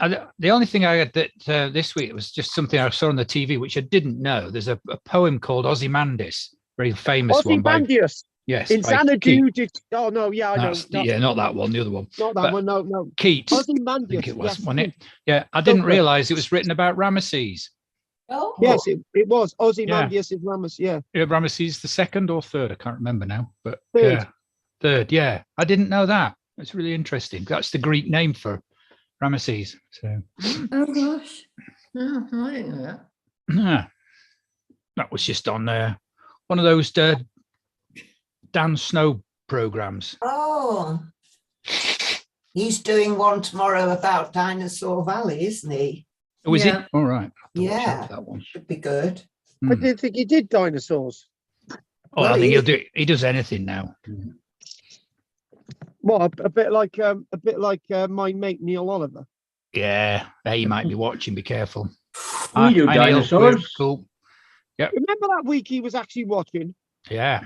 The only thing I had that this week was just something I saw on the TV, which I didn't know. There's a poem called Ozymandias, very famous one by yes, Insanity. Oh no, yeah, I know. Yeah, not that one, the other one. Not that one, no. Keats. Ozymandias, I think it was, yes, wasn't it? Yeah, I didn't realize it was written about Ramesses. Oh, yes, it was. Ozymandias is Ramesses, yeah. Ramesses the second or third, I can't remember now, but third. Third, yeah. I didn't know that. It's really interesting. That's the Greek name for Ramesses. So. Oh gosh, no, I didn't know that. Yeah, that was just on one of those Dan Snow programs. Oh, he's doing one tomorrow about Dinosaur Valley, isn't he? Oh, is it? All right. Yeah, that one should be good. I didn't think he did dinosaurs. Oh, well, I think he does anything now. Well, a bit like my mate Neil Oliver. Yeah, he might be watching. Be careful. We do dinosaurs. Cool. Yeah. Remember that week he was actually watching? Yeah.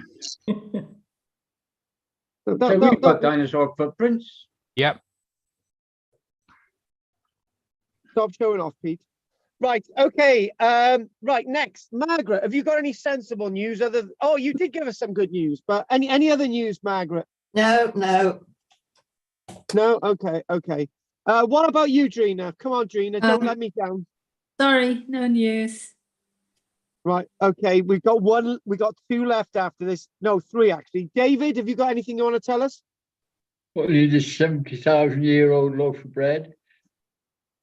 We've got dinosaur footprints. Yep. Stop showing off, Pete. Right. Okay. Right. Next, Margaret. Have you got any sensible news? Oh, you did give us some good news, but any other news, Margaret? No. Okay. What about you, Drina? Come on, Drina. Don't let me down. Sorry, no news. Right. Okay. We've got two left after this. No, three actually. David, have you got anything you want to tell us? What is this 70,000-year-old loaf of bread?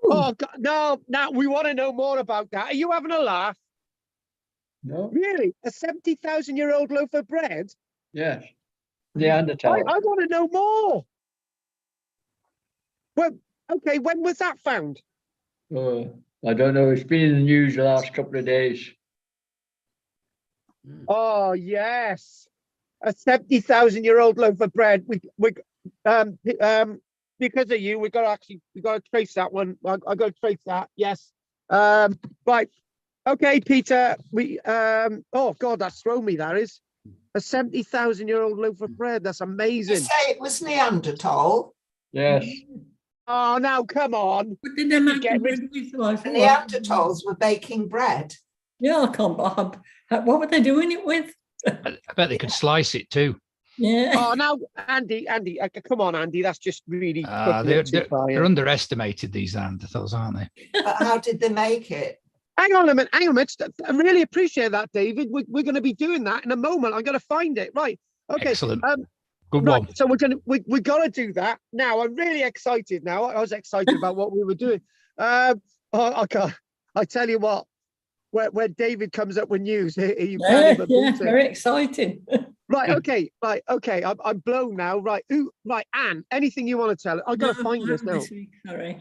Oh God, no! Now we want to know more about that. Are you having a laugh? No. Really? A 70,000-year-old loaf of bread? Yes. Neanderthal. I want to know more. Well, okay. When was that found? I don't know. It's been in the news the last couple of days. Oh yes, a 70,000-year-old loaf of bread. Because of you, we got to trace that one. I got to trace that. Yes. Right. Okay, Peter. Oh God, that's thrown me. That is a 70,000-year-old loaf of bread. That's amazing. You say it was Neanderthal? Yes. Oh, now come on. What did they make bread with? The Neanderthals were baking bread. Yeah, I can't. What were they doing it with? I bet they could slice it too. Yeah. Oh, now, Andy, come on, Andy. That's just really. They're underestimated, these Neanderthals, aren't they? But how did they make it? Hang on a minute. I really appreciate that, David. We're going to be doing that in a moment. I'm going to find it. Right. Okay. Excellent. Good right, one. So we got to do that now. I'm really excited now. I was excited about what we were doing. I tell you what. Where David comes up with news, very exciting. Right, okay. I'm blown now. Right, right, Anne. Anything you want to tell? I've got to find this now. Sorry.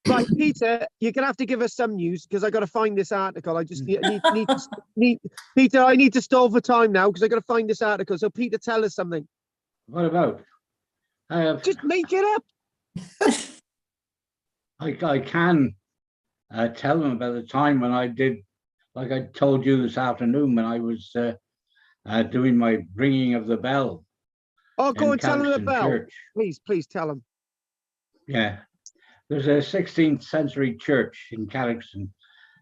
Right, Peter, you're gonna have to give us some news because I got to find this article. I just need Peter. I need to stall for time now because I got to find this article. So, Peter, tell us something. What about? Just make it up. I can tell them about the time when I did, like I told you this afternoon, when I was doing my ringing of the bell. Oh, go and tell them the bell. Church. Please tell them. Yeah. There's a 16th century church in Cadoxton,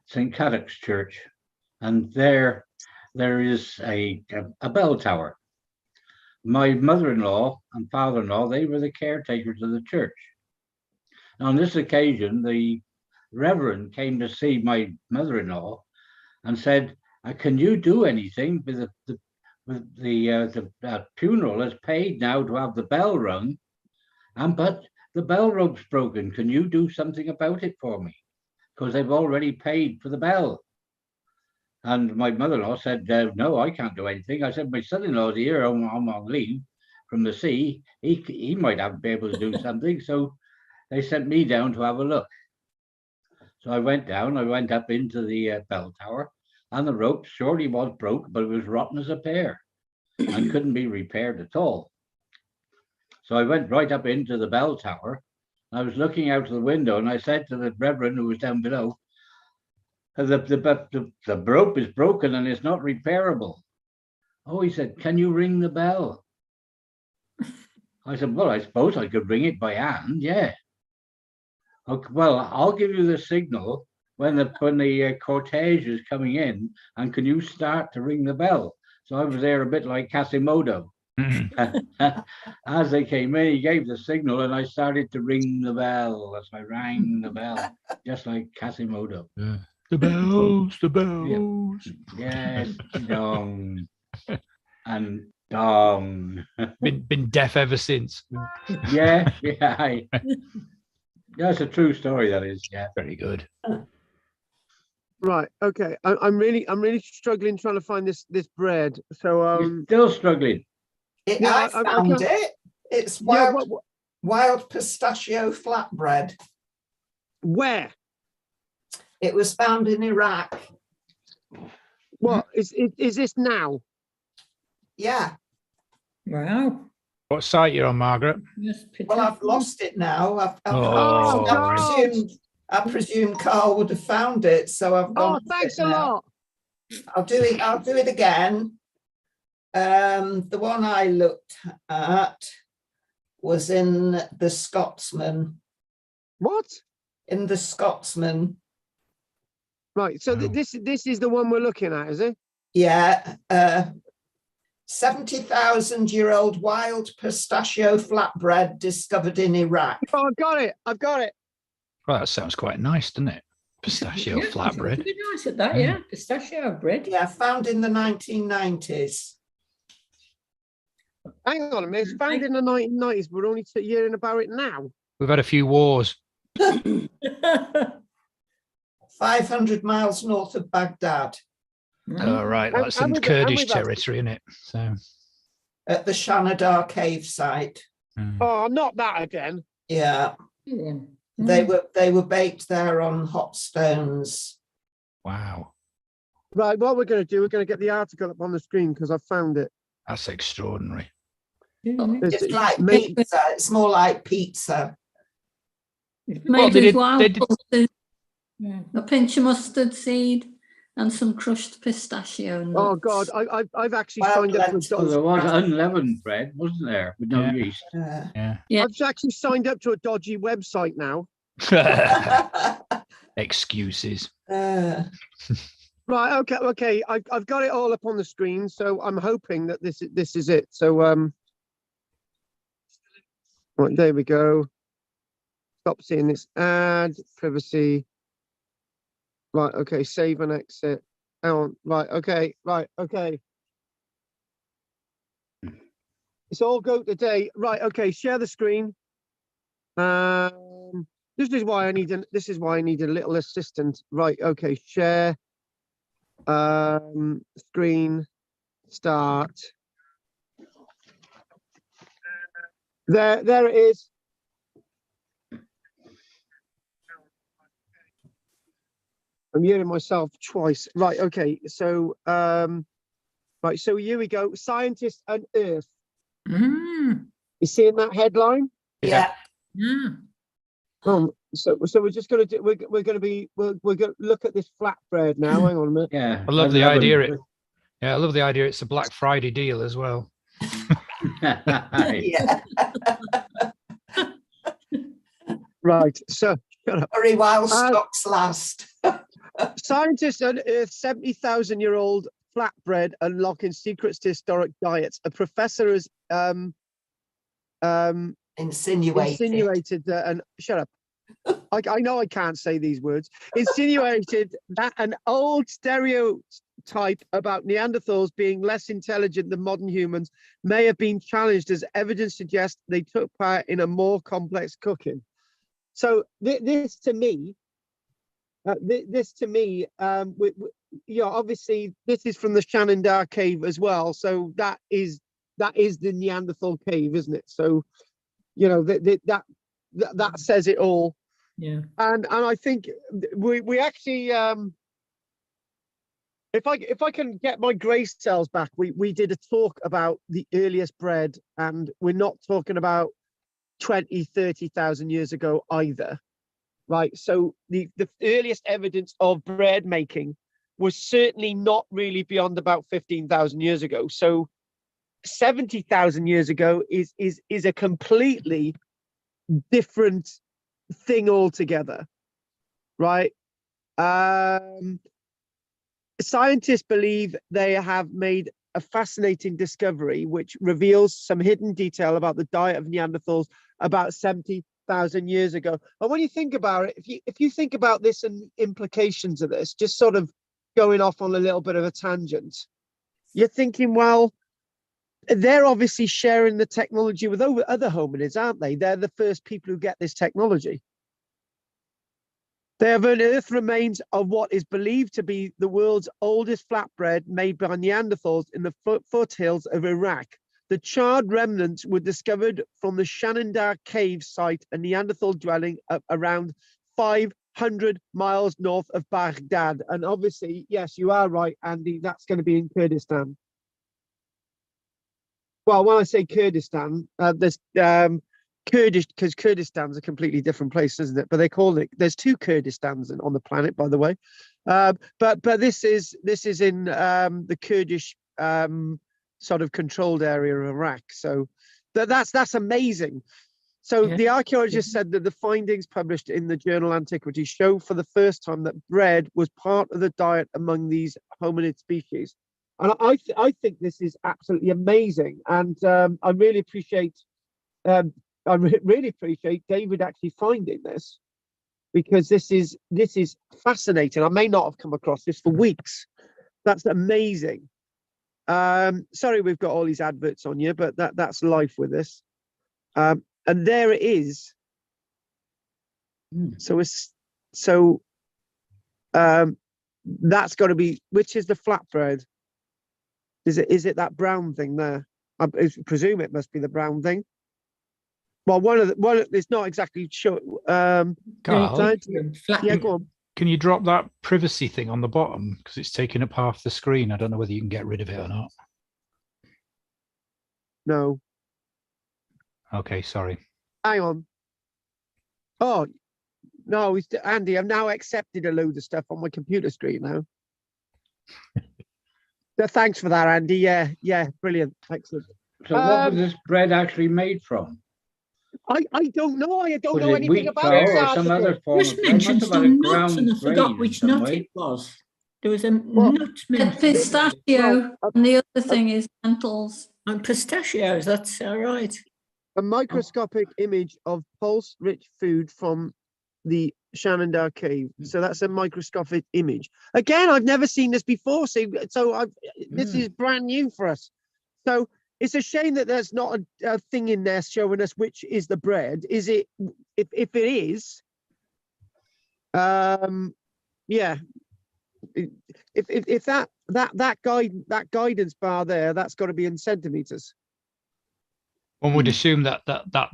St. Cadoc's Church, and there is a bell tower. My mother-in-law and father-in-law, they were the caretakers of the church. And on this occasion, the Reverend came to see my mother-in-law and said, "Can you do anything with the funeral is paid now to have the bell rung, but the bell rope's broken. Can you do something about it for me? Because they've already paid for the bell." And my mother-in-law said, "No, I can't do anything." I said, "My son-in-law's here. I'm on leave from the sea. He might be able to do something." So they sent me down to have a look. So I went down. I went up into the bell tower, and the rope surely was broke, but it was rotten as a pear and couldn't be repaired at all. So I went right up into the bell tower. I was looking out the window, and I said to the Reverend who was down below, the rope is broken and it's not repairable. Oh, he said, "Can you ring the bell?" I said, "Well, I suppose I could ring it by hand, yeah." Okay, well, I'll give you the signal when the cortege is coming in, and can you start to ring the bell? So I was there a bit like Quasimodo. As they came in, he gave the signal, and I started to ring the bell as I rang the bell, just like Quasimodo. Yeah. The bells, the bells. Yes, dong and dong. Been deaf ever since. Yeah, yeah. That's a true story. That is, yeah. Very good. Right. Okay. I'm really struggling trying to find this bread. So You're still struggling. Yeah, I found it. It's wild pistachio flatbread. Where? It was found in Iraq. What is this now? Yeah. Wow. What site you're on, Margaret? Yes, Well, I've lost it now. Oh, I presume Carl would have found it, so I've gone. Oh, thanks a lot. I'll do it again. The one I looked at was in the Scotsman. What? In the Scotsman. Right. So Wow. this is the one we're looking at, is it? Yeah. 70,000-year-old wild pistachio flatbread discovered in Iraq. Oh, I've got it. I've got it. Well, that sounds quite nice, doesn't it? Pistachio Yeah, flatbread. Pretty nice at that, yeah. Pistachio bread. Yeah, found in the 1990s. Hang on a minute. It's found in the 1990s. We're only hearing about it now. We've had a few wars. 500 miles north of Baghdad Oh, right. And- That's some and we've- Kurdish and we've had- territory, isn't it? So, at the Shanadar cave site. Oh, not that again. Yeah, Yeah. they were baked there on hot stones. wow. Right. What we're going to do, we're going to get the article up on the screen because I've found it. That's extraordinary. It's like made- pizza. It's more like pizza. It's Well, made they with did- wild they did- mustard, a pinch of mustard seed, and some crushed pistachio nuts. Oh God, I've actually Wild signed up to a lentils. Well, dodgy. there was unleavened bread, wasn't there, with no Yeah. yeast? Yeah. Yeah. I've actually signed up to a dodgy website now. Excuses. Right. Okay. I've got it all up on the screen, so I'm hoping that this is it. So right, there we go. Stop seeing this ad. Privacy. Right. Okay. Save and exit. Hang on. Right. Okay. Right. Okay. It's all go today. Right. Okay. Share the screen. This is why I need a little assistant. Right. Okay. Share. Screen. Start. There it is. I'm hearing myself twice. Right, okay. So right, so here we go. Scientists unearth. Mm. You seeing that headline? Yeah. Yeah. So we're just gonna do we're gonna look at this flatbread now. Hang on a minute. Yeah. I love the unleavened idea. Yeah, I love the idea. It's a Black Friday deal as well. bread. Yeah. Right, so shut up. Hurry while stocks last. Scientists unearth 70,000-year-old flatbread unlocking secrets to historic diets. A professor has Insinuated. and shut up. I know I can't say these words. Insinuated that an old stereotype about Neanderthals being less intelligent than modern humans may have been challenged, as evidence suggests they took part in a more complex cooking. So this to me, obviously this is from the Shanadar cave as well. So that is the Neanderthal cave, isn't it? So, you know, that says it all. Yeah. And I think we actually, if I can get my grace cells back, we did a talk about the earliest bread, and we're not talking about 20,000-30,000 years ago either, right? So the earliest evidence of bread making was certainly not really beyond about 15,000 years ago. So 70,000 years ago is a completely different thing altogether, right? Scientists believe they have made a fascinating discovery which reveals some hidden detail about the diet of Neanderthals about 70,000 years ago. And when you think about it, if you think about this and implications of this, just sort of going off on a little bit of a tangent, you're thinking, well, they're obviously sharing the technology with other hominids, aren't they? They're the first people who get this technology. They have unearthed remains of what is believed to be the world's oldest flatbread made by Neanderthals in the foothills of Iraq. The charred remnants were discovered from the Shanidar cave site, a Neanderthal dwelling around 500 miles north of Baghdad. And obviously, yes, you are right, Andy, that's going to be in Kurdistan. Well, when I say Kurdistan, there's Kurdish, because Kurdistan's a completely different place, isn't it? But they call it. There's two Kurdistans on the planet, by the way. But this is in the Kurdish sort of controlled area of Iraq. So that's amazing. So the archaeologists said that the findings published in the journal Antiquity show for the first time that bread was part of the diet among these hominid species. And I think this is absolutely amazing, and I really appreciate. Really appreciate David actually finding this, because this is fascinating. I may not have come across this for weeks. That's amazing. Sorry, we've got all these adverts on you, but that's life with this. And there it is. So that's got to be, which is the flatbread? Is it that brown thing there? I presume it must be the brown thing. Well, it's not exactly sure. Karl, yeah, go on. Can you drop that privacy thing on the bottom, because it's taking up half the screen? I don't know whether you can get rid of it or not. No. Okay, sorry. Hang on. Oh no, Andy, I've now accepted a load of stuff on my computer screen now. So thanks for that, Andy. Yeah, brilliant, excellent. So what was this bread actually made from? I don't know. I don't know anything wheat about flour it. or some other form Just of bread? mentioned Must have had a some nuts, ground and I forgot grain which in some nut way. it was. There was a nut mentioned. Well, Pistachio, and the other thing is lentils. And pistachios, that's all right. A microscopic image of pulse-rich food from the Shanidar cave. So that's a microscopic image. Again, I've never seen this before. So this is brand new for us. So it's a shame that there's not a thing in there showing us which is the bread. Is it? If it is, yeah. If that guidance bar there, that's got to be in centimeters. One would assume that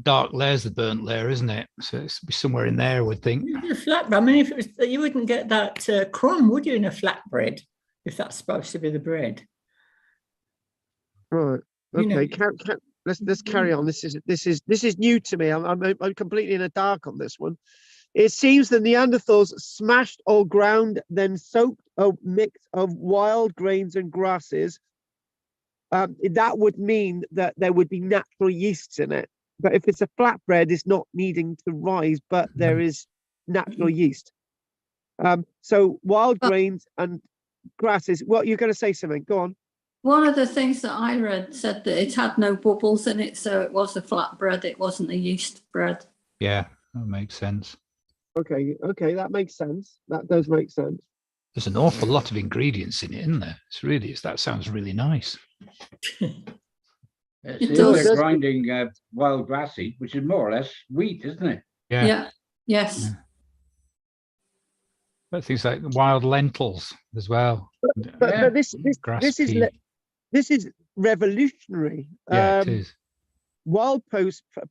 dark layer is the burnt layer, isn't it? So it's somewhere in there, I would think. A flatbread. I mean, if it was, you wouldn't get that crumb, would you, in a flatbread, if that's supposed to be the bread? Right. Okay. Let's carry on. This is new to me. I'm completely in the dark on this one. It seems that Neanderthals smashed or ground, then soaked a mix of wild grains and grasses. That would mean that there would be natural yeasts in it. But if it's a flatbread, it's not needing to rise, but there is natural yeast. So wild grains and grasses. Well, you're going to say something. Go on. One of the things that I read said that it had no bubbles in it, so it was a flatbread. It wasn't a yeast bread. Yeah, that makes sense. Okay, that makes sense. That does make sense. There's an awful lot of ingredients in it, isn't there? That sounds really nice. They're grinding wild grass seed, which is more or less wheat, isn't it? Yeah. Yes. Yeah. But things like wild lentils as well. But this is revolutionary. Yeah, it is. Wild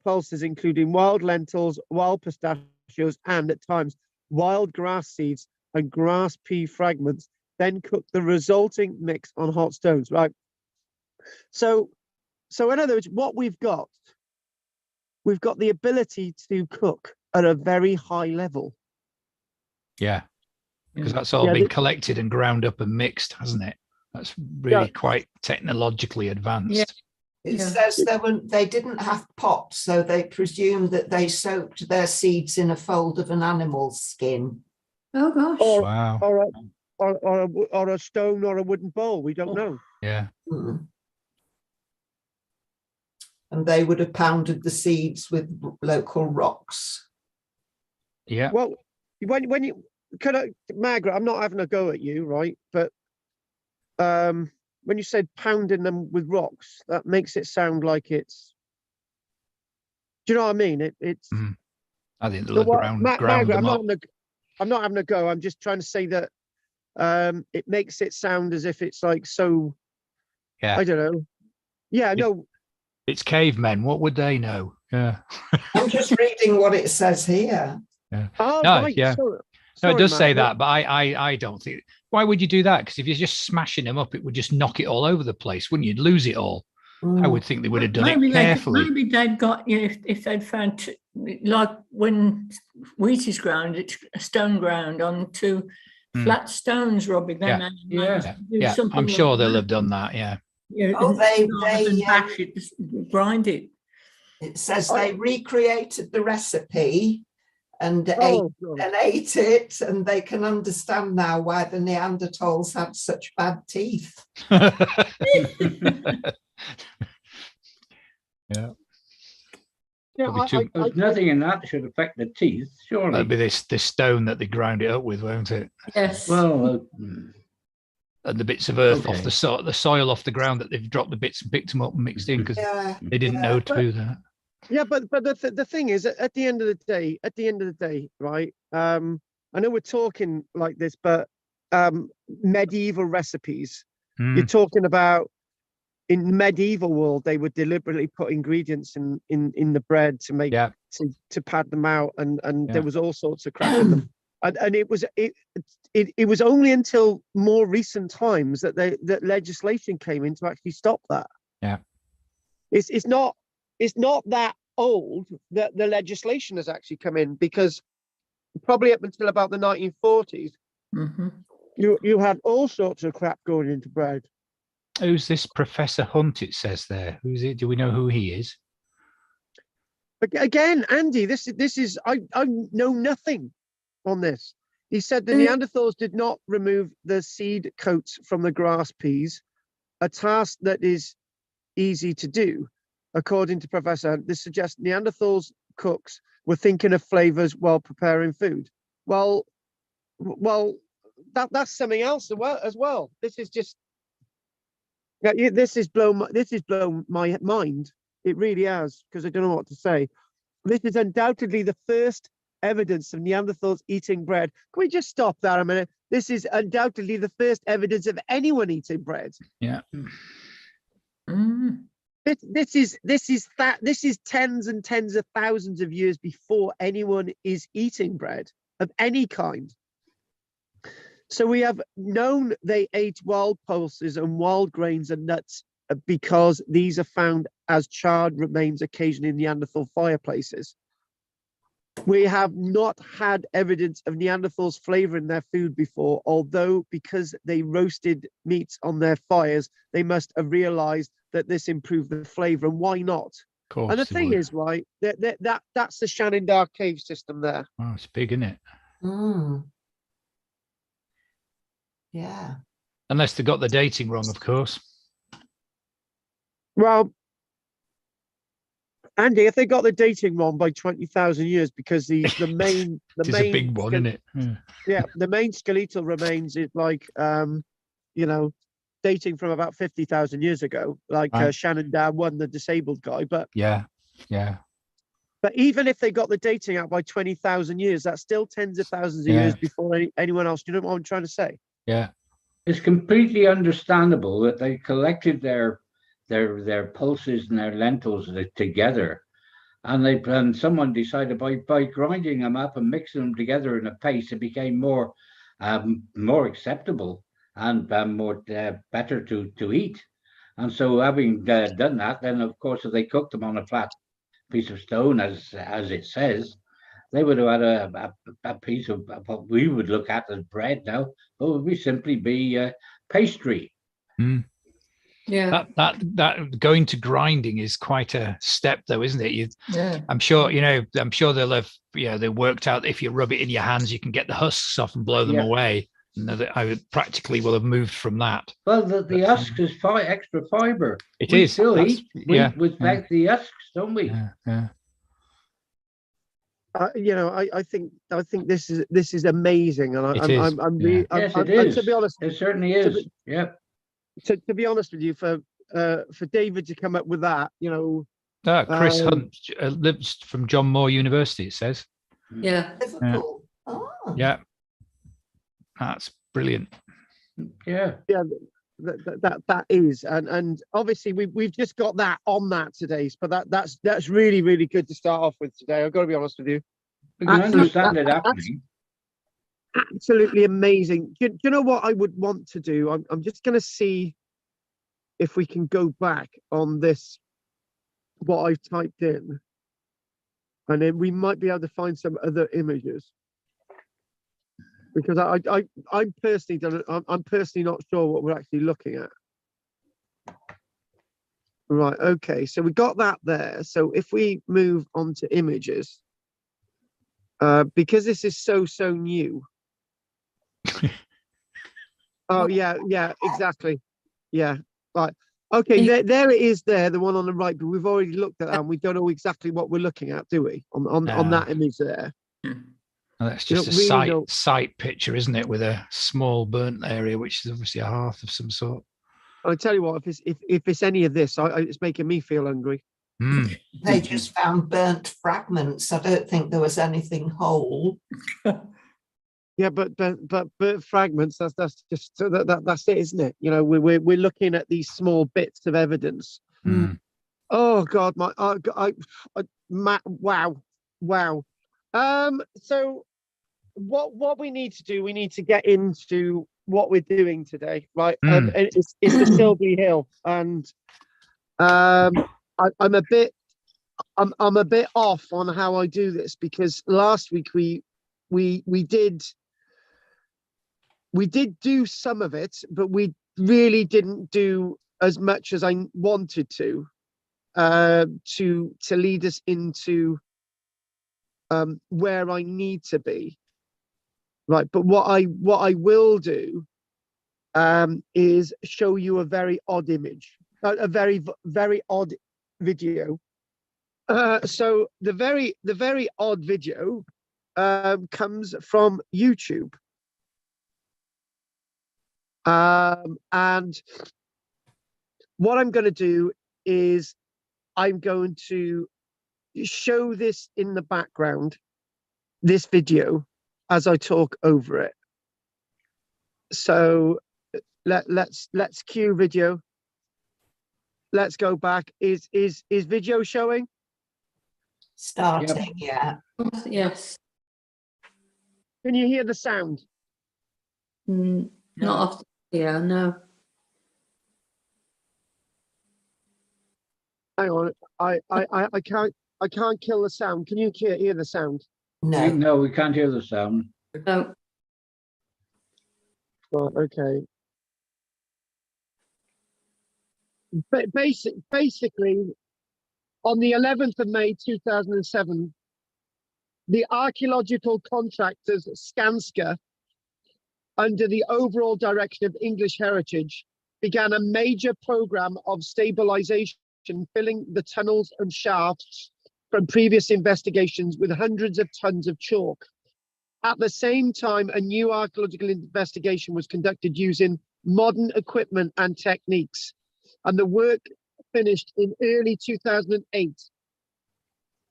pulses, including wild lentils, wild pistachios, and at times wild grass seeds and grass pea fragments, then cook the resulting mix on hot stones, right? So in other words, what we've got the ability to cook at a very high level. Yeah, because that's all been collected and ground up and mixed, hasn't it? That's really quite technologically advanced. It Yeah. says they didn't have pots, so they presumed that they soaked their seeds in a fold of an animal's skin. Oh gosh. Wow. Or a stone or a wooden bowl. We don't know. Yeah. Mm. And they would have pounded the seeds with local rocks. Yeah. Well, when you Margaret, I'm not having a go at you, right? But when you said pounding them with rocks, that makes it sound like it's. Do you know what I mean? It's. I think So they'll what, ground Margaret, them up. I'm not having a go. I'm just trying to say that it makes it sound as if it's like so. Yeah. I don't know. Yeah, no. It's cavemen. What would they know? Yeah. I'm just reading what it says here. Yeah. Oh, No, right. yeah. Sorry, No, it does say Margaret. that, but I don't think. Why would you do that? Because if you're just smashing them up, it would just knock it all over the place, wouldn't you? You'd lose it all. I would think they would have done it carefully. Maybe they'd got, if they'd found, like when wheat is ground, it's a stone ground on two flat stones, Robbie. They Yeah. I'm sure they'll have done that. Yeah. Oh, they bash it, just grind it. It says they recreated the recipe and Oh, ate it, and they can understand now why the Neanderthals had such bad teeth. Yeah. There's nothing in that should affect the teeth, surely. That'd be this stone that they ground it up with, won't it? Yes. Well, and the bits of earth off the soil off the ground that they've dropped the bits and picked them up and mixed in because they didn't know to do that. Yeah, but the thing is, at the end of the day, right? I know we're talking like this, but medieval recipes. You're talking about in the medieval world, they would deliberately put ingredients in the bread to make to pad them out, and there was all sorts of crap in them. And it was only until more recent times that legislation came in to actually stop that. Yeah, it's not that old that the legislation has actually come in, because probably up until about the 1940s, you had all sorts of crap going into bread. Who's this Professor Hunt? It says there. Who's it? Do we know who he is? But again, Andy, this is I know nothing on this. He said the Neanderthals did not remove the seed coats from the grass peas, a task that is easy to do. According to Professor Hunt, this suggests Neanderthals cooks were thinking of flavors while preparing food. Well, that's something else as well. This is just. This has blown my mind. It really has, because I don't know what to say. This is undoubtedly the first evidence of Neanderthals eating bread. Can we just stop that a minute? This is undoubtedly the first evidence of anyone eating bread. Yeah. This is tens and tens of thousands of years before anyone is eating bread of any kind. So we have known they ate wild pulses and wild grains and nuts because these are found as charred remains occasionally in Neanderthal fireplaces. We have not had evidence of Neanderthals flavoring their food before, although because they roasted meats on their fires, they must have realized that this improved the flavor, and why not? Of course. And the thing is, right, that's the Shannon Dark cave system there. Oh, it's big, isn't it? Yeah. Unless they got the dating wrong, of course. Well, Andy, if they got the dating wrong by 20,000 years, because the main It's a big one, isn't it? Yeah, the main skeletal remains is like dating from about 50,000 years ago, like Shannon Down one, the disabled guy. But yeah. But even if they got the dating out by 20,000 years, that's still tens of thousands of years before anyone else. Do you know what I'm trying to say? Yeah. It's completely understandable that they collected their pulses and their lentils together, and someone decided by grinding them up and mixing them together in a paste, it became more acceptable and more better to eat. And so, having done that, then of course, if they cooked them on a flat piece of stone, as it says, they would have had a piece of what we would look at as bread now, but would simply be pastry. Yeah. That going to grinding is quite a step, though, isn't it? Yeah. I'm sure they'll have, they worked out if you rub it in your hands, you can get the husks off and blow them away. And I would practically will have moved from that. Well, the husk is extra fiber. We still eat wheat without the husks, don't we? Yeah. I think this is amazing, and I'm really, yes, it is. To be honest, it certainly is. To be honest with you, for David to come up with that, Chris Hunt lives from John Moore University, it says. Yeah. Liverpool. Yeah, that's brilliant. That is, and obviously we've just got that on that today, but that's really, really good to start off with today. I've got to be honest with you. We can understand it happening. Absolutely amazing. Do you know what I would want to do? I'm just going to see if we can go back on this, what I've typed in, and then we might be able to find some other images, because I'm personally not sure what we're actually looking at. Right. Okay. So we got that there. So if we move on to images, because this is so new. Oh yeah, exactly. Yeah. Right. Okay. There it is. There, the one on the right. But we've already looked at that, and we don't know exactly what we're looking at, do we? On that image there. Well, that's just a site picture, isn't it, with a small burnt area, which is obviously a hearth of some sort. I'll tell you what, if it's any of this, it's making me feel hungry. They just found burnt fragments. I don't think there was anything whole. Yeah, but burnt fragments. That's just that's it, isn't it? We're looking at these small bits of evidence. Oh God, wow. So what we need to do, we need to get into what we're doing today, right? And it's the Silbury Hill, and I'm a bit off on how I do this, because last week we did do some of it, but we really didn't do as much as I wanted to lead us into where I need to be. Right, but what I will do is show you a very odd image, a very odd video. So the very odd video comes from YouTube, and what I'm going to do is I'm going to show this in the background, this video, as I talk over it. So let's cue video. Let's go back. Is video showing? Starting, yeah. Yes. Can you hear the sound? Not off. Yeah, no. Hang on. I can't kill the sound. Can you hear the sound? No, we can't hear the sound. No. Right, okay. Basically, on the 11th of May 2007, the archaeological contractors Skanska, under the overall direction of English Heritage, began a major program of stabilization, filling the tunnels and shafts from previous investigations with hundreds of tons of chalk. At the same time, a new archaeological investigation was conducted using modern equipment and techniques, and the work finished in early 2008.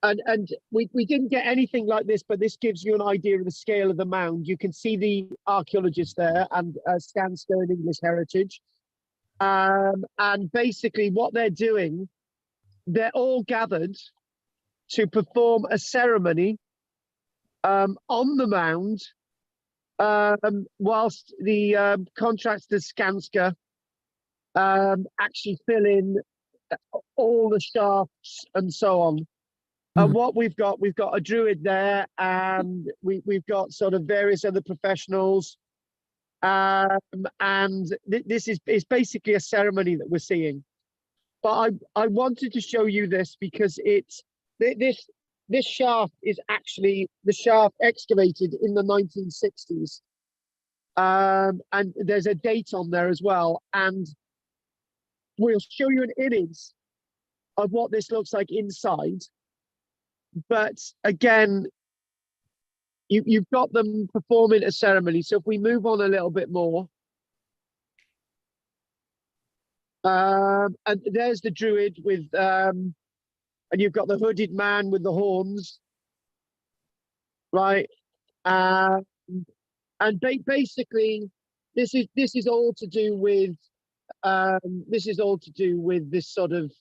And we didn't get anything like this, but this gives you an idea of the scale of the mound. You can see the archaeologists there, and Skanska and English Heritage. And basically what they're doing, they're all gathered to perform a ceremony on the mound, whilst the contractors Skanska actually fill in all the shafts and so on. And what we've got a druid there, and we've got sort of various other professionals. And this is basically a ceremony that we're seeing. But I wanted to show you this because this shaft is actually the shaft excavated in the 1960s. And there's a date on there as well. And we'll show you an image of what this looks like inside. But again, you've got them performing a ceremony. So if we move on a little bit more. And there's the druid with, and you've got the hooded man with the horns, right? And basically, this is all to do with this sort of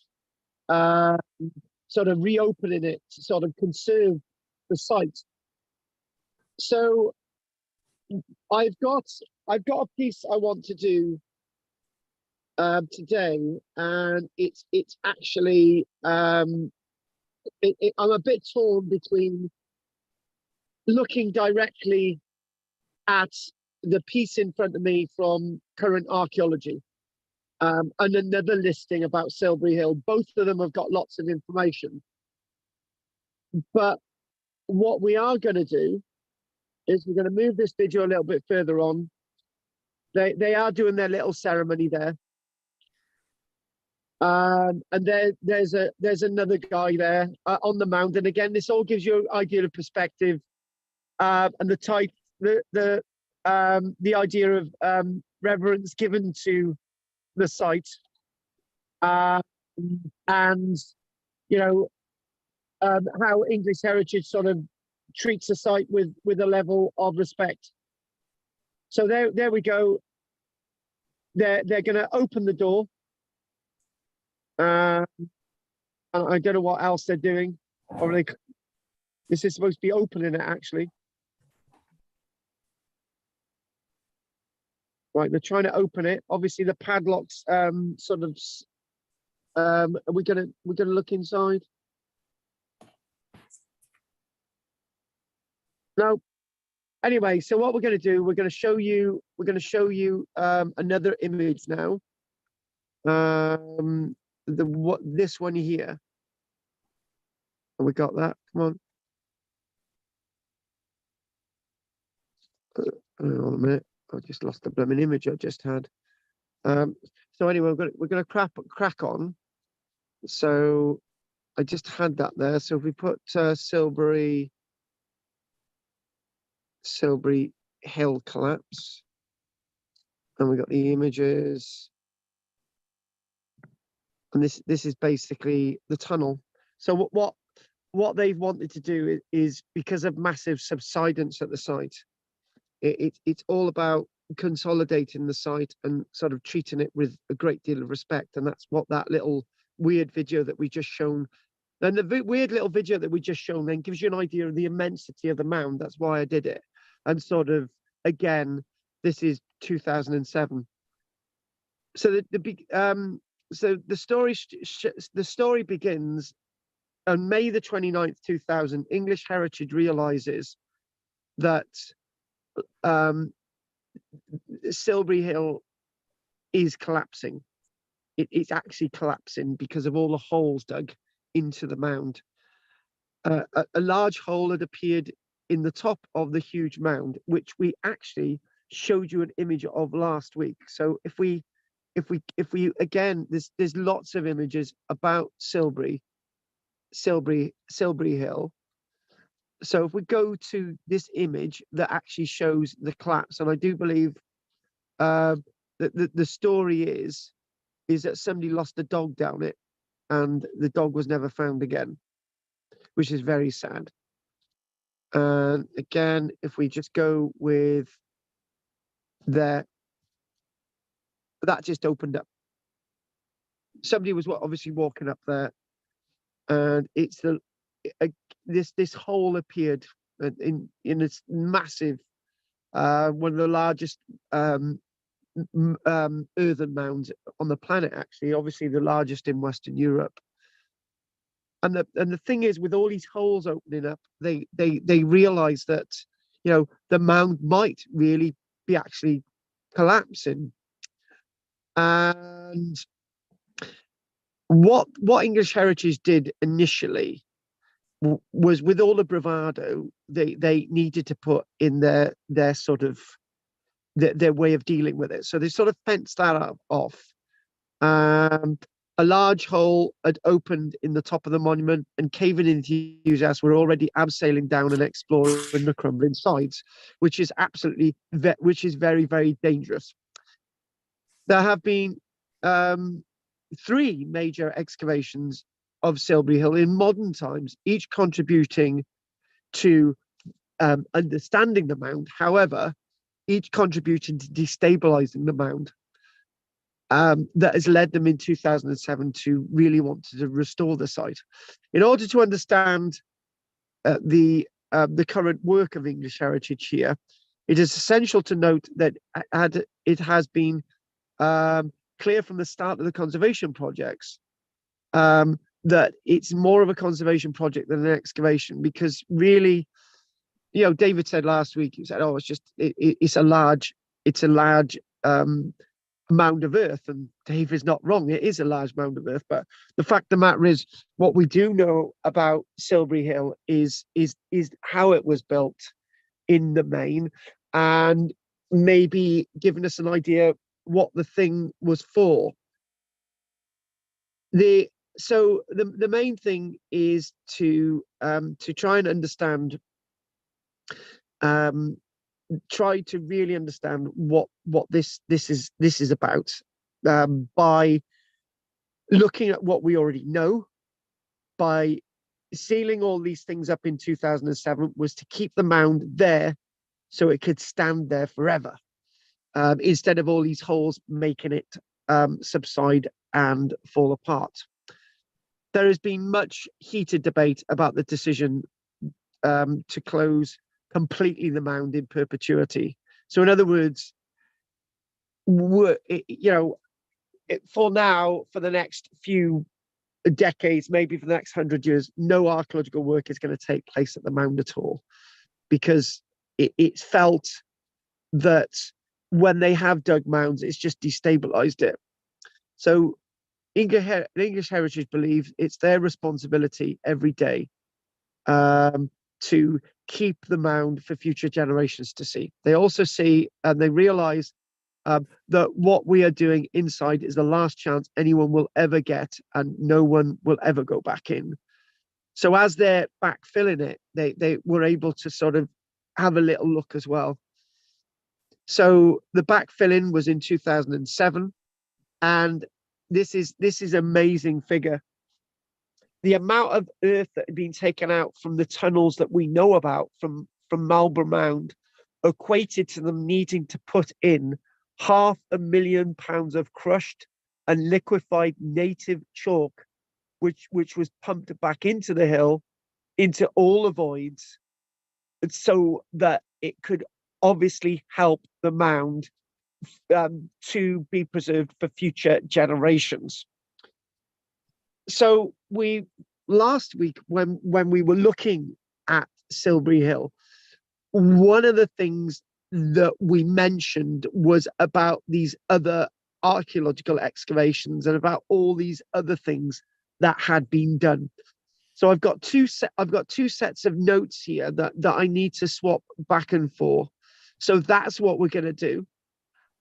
reopening it to sort of conserve the site. So I've got a piece I want to do today, and it's actually I'm a bit torn between looking directly at the piece in front of me from Current Archaeology and another listing about Silbury Hill. Both of them have got lots of information, but what we are going to do is we're going to move this video a little bit further on. They are doing their little ceremony there. And there's another guy there on the mound, and again, this all gives you an idea of perspective, and the type, the idea of reverence given to the site, and you know how English heritage sort of treats the site with a level of respect. So there we go. They're going to open the door. And I don't know what else they're doing. Probably this is supposed to be opening it, actually. Right, they're trying to open it. Obviously, the padlocks sort of. Are we gonna look inside? No. Anyway, so what we're going to do, we're going to show you another image now. This one here. And we got that. Come on. Hang on a minute. I just lost the blooming image I just had. So anyway, we're going to crack on. So I just had that there. So if we put Silbury Hill collapse, and we got the images. And this is basically the tunnel. So what they've wanted to do is because of massive subsidence at the site, it's all about consolidating the site and sort of treating it with a great deal of respect. And that's what that little weird video that we just shown. And the weird little video that we just shown then gives you an idea of the immensity of the mound. That's why I did it. And sort of, again, this is 2007. So so the story begins on May the 29th, 2000. English Heritage realizes that Silbury Hill is collapsing. It's actually collapsing because of all the holes dug into the mound. A large hole had appeared in the top of the huge mound, which we actually showed you an image of last week. So if we again, there's lots of images about Silbury Hill. So if we go to this image that actually shows the collapse, and I do believe that the story is that somebody lost a dog down it, and the dog was never found again, which is very sad. And again, if we just go with that just opened up. Somebody was obviously walking up there, and it's this hole appeared in this massive, one of the largest earthen mounds on the planet. Actually, obviously the largest in Western Europe. And the thing is, with all these holes opening up, they realize that the mound might really be actually collapsing. And what English Heritage did initially was, with all the bravado, they needed to put in their sort of their way of dealing with it. So they sort of fenced that off. A large hole had opened in the top of the monument, and caving enthusiasts were already abseiling down and exploring the crumbling sides, which is very, very dangerous. There have been 3 major excavations of Silbury Hill in modern times, each contributing to understanding the mound. However, each contributing to destabilizing the mound. That has led them in 2007 to really want to restore the site. In order to understand the current work of English Heritage here, it is essential to note that it has been clear from the start of the conservation projects that it's more of a conservation project than an excavation, because really, David said last week, he said, "Oh, it's a large mound of earth," and Dave is not wrong. It is a large mound of earth, but the fact of the matter is, what we do know about Silbury Hill is how it was built in the main, and maybe giving us an idea what the thing was for. The main thing is to try and understand, try to really understand what this is about, by looking at what we already know. By sealing all these things up in 2007 was to keep the mound there so it could stand there forever, instead of all these holes making it subside and fall apart. There has been much heated debate about the decision to close completely the mound in perpetuity. So in other words, for now, for the next few decades, maybe for the next 100 years, no archaeological work is going to take place at the mound at all, because it's felt that when they have dug mounds, it's just destabilized it. So English Heritage believes it's their responsibility every day to keep the mound for future generations to see. They also see, and they realize that what we are doing inside is the last chance anyone will ever get, and no one will ever go back in. So as they're backfilling it, they were able to sort of have a little look as well. So the backfilling was in 2007, and this is amazing figure. The amount of earth that had been taken out from the tunnels that we know about from Marlborough Mound equated to them needing to put in £500,000 of crushed and liquefied native chalk, which was pumped back into the hill, into all the voids, so that it could obviously help the mound to be preserved for future generations. So last week, when we were looking at Silbury Hill, one of the things that we mentioned was about these other archaeological excavations and about all these other things that had been done. So I've got two sets of notes here that I need to swap back and forth. So that's what we're going to do.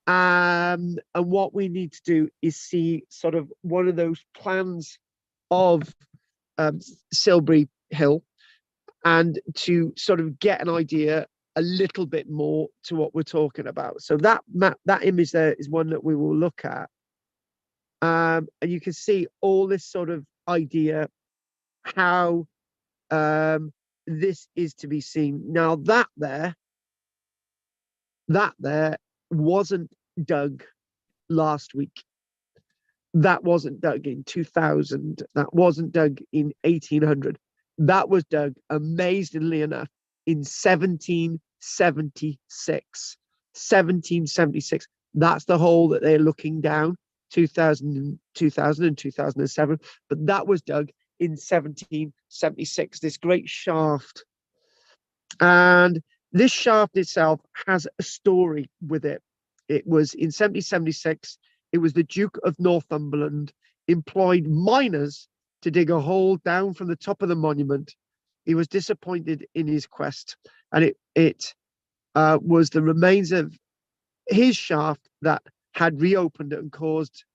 And what we need to do is see sort of one of those plans of Silbury Hill, and to sort of get an idea a little bit more to what we're talking about. So that image there is one that we will look at, and you can see all this sort of idea how this is to be seen. Now that there wasn't dug last week. That wasn't dug in 2000. That wasn't dug in 1800. That was dug, amazingly enough, in 1776. 1776. That's the hole that they're looking down, 2000 and 2007. But that was dug in 1776, this great shaft. And this shaft itself has a story with it. It was in 1776. It was the Duke of Northumberland employed miners to dig a hole down from the top of the monument. He was disappointed in his quest, and it was the remains of his shaft that had reopened and caused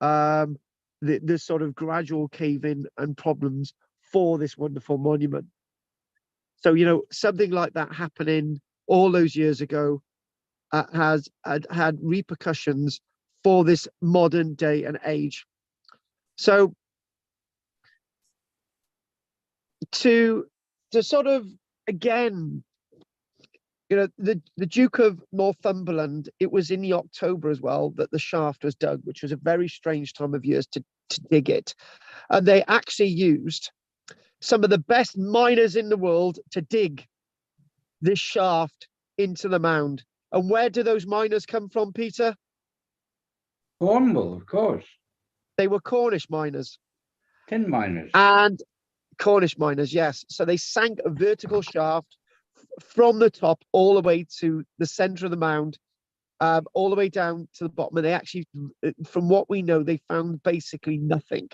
the sort of gradual cave-in and problems for this wonderful monument. So, you know, something like that happening all those years ago has had repercussions for this modern day and age. So to sort of, again, you know, the Duke of Northumberland, it was in the October as well that the shaft was dug, which was a very strange time of years to dig it. And they actually used some of the best miners in the world to dig this shaft into the mound. And where do those miners come from, Peter? Cornwall, of course. They were Cornish miners. Tin miners. And Cornish miners, yes. So they sank a vertical shaft from the top all the way to the center of the mound, all the way down to the bottom. And they actually, from what we know, they found basically nothing.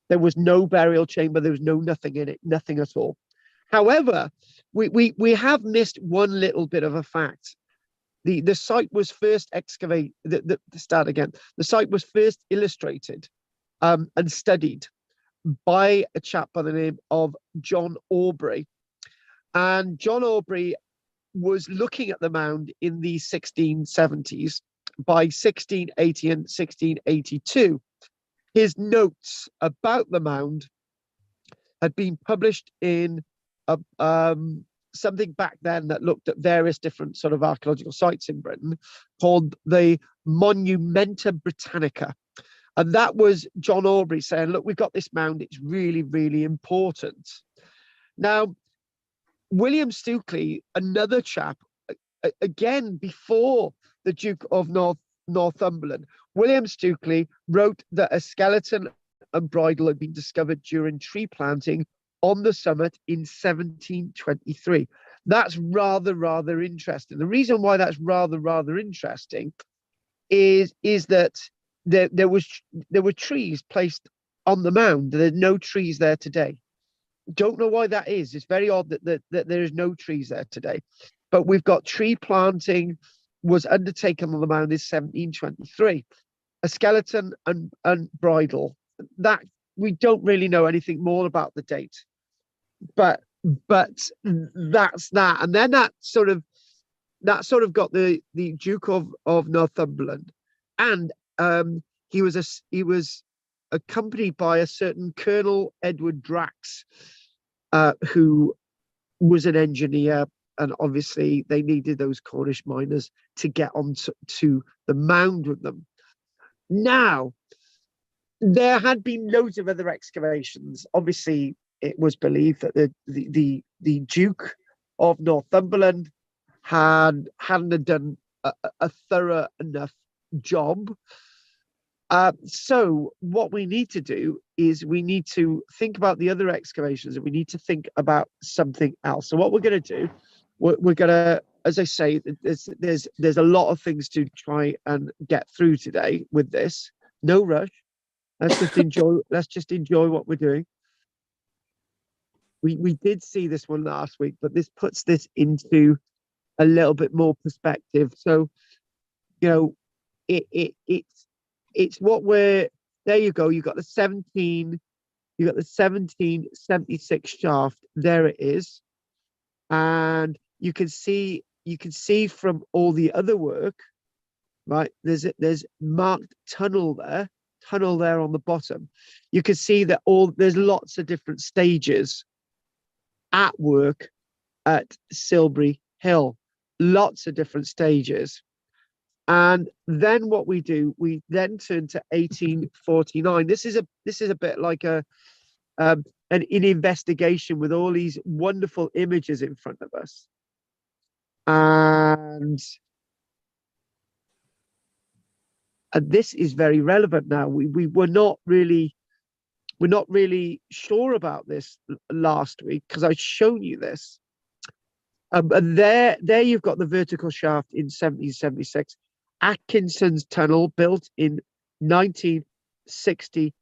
There was no burial chamber. There was nothing in it, nothing at all. However, we have missed one little bit of a fact. The site was first excavated. Start again. The site was first illustrated and studied by a chap by the name of John Aubrey. And John Aubrey was looking at the mound in the 1670s. By 1680 and 1682, his notes about the mound had been published in something back then that looked at various different sort of archaeological sites in Britain called the Monumenta Britannica. And that was John Aubrey saying, look, we've got this mound. It's really, really important. Now, William Stukeley, another chap, again, before the Duke of Northumberland, William Stukeley wrote that a skeleton and bridle had been discovered during tree planting on the summit in 1723. That's rather interesting. The reason why that's rather interesting is that there were trees placed on the mound. There's no trees there today. Don't know why that is. It's very odd that there is no trees there today. But we've got tree planting was undertaken on the mound in 1723. A skeleton and bridle. That we don't really know anything more about the date. But that's that. And then that sort of got the Duke of Northumberland. And he was accompanied by a certain Colonel Edward Drax, who was an engineer, and obviously they needed those Cornish miners to get on to the mound with them. Now, there had been loads of other excavations. Obviously, it was believed that the Duke of Northumberland hadn't done a thorough enough job. So what we need to do is we need to think about the other excavations, and we need to think about something else. So what we're going to do, we're going to, as I say, there's a lot of things to try and get through today with this. No rush. Let's just enjoy what we're doing. We did see this one last week, but this puts this into a little bit more perspective. So, you know, it's what we're, there you go. You got the 1776 shaft. There it is. And you can see from all the other work, right? There's marked tunnel there on the bottom. You can see that there's lots of different stages at work at Silbury Hill, lots of different stages. And then what we do, we then turn to 1849. This is a bit like an investigation with all these wonderful images in front of us. And this is very relevant now. We're not really sure about this last week because I've shown you this. And there you've got the vertical shaft in 1776. Atkinson's tunnel built in 1968.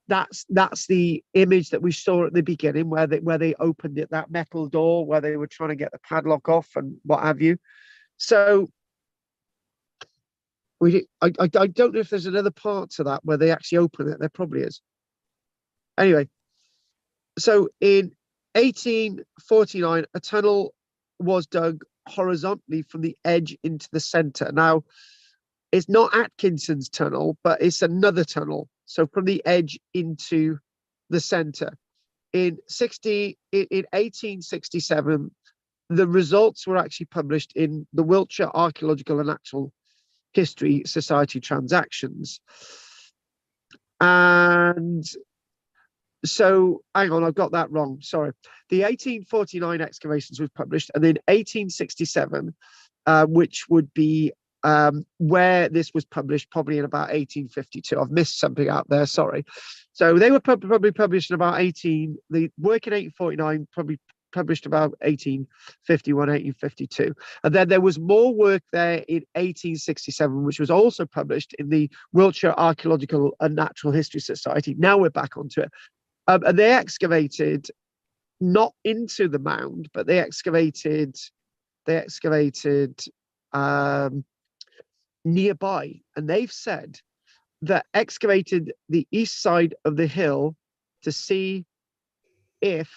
That's the image that we saw at the beginning, where they opened it, that metal door, where they were trying to get the padlock off and what have you. So I don't know if there's another part to that where they actually open it. There probably is. Anyway, so in 1849, a tunnel was dug horizontally from the edge into the center. Now, it's not Atkinson's tunnel, but it's another tunnel. So from the edge into the center. In 1867, the results were actually published in the Wiltshire Archaeological and Natural History Society Transactions. And so, hang on, I've got that wrong. Sorry. The 1849 excavations was published, and then 1867, which would be where this was published, probably in about 1852. I've missed something out there, sorry. So they were probably published in about the work in 1849, probably published about 1851, 1852. And then there was more work there in 1867, which was also published in the Wiltshire Archaeological and Natural History Society. Now we're back onto it. And they excavated not into the mound, but they excavated nearby. And they've said that excavated the east side of the hill to see if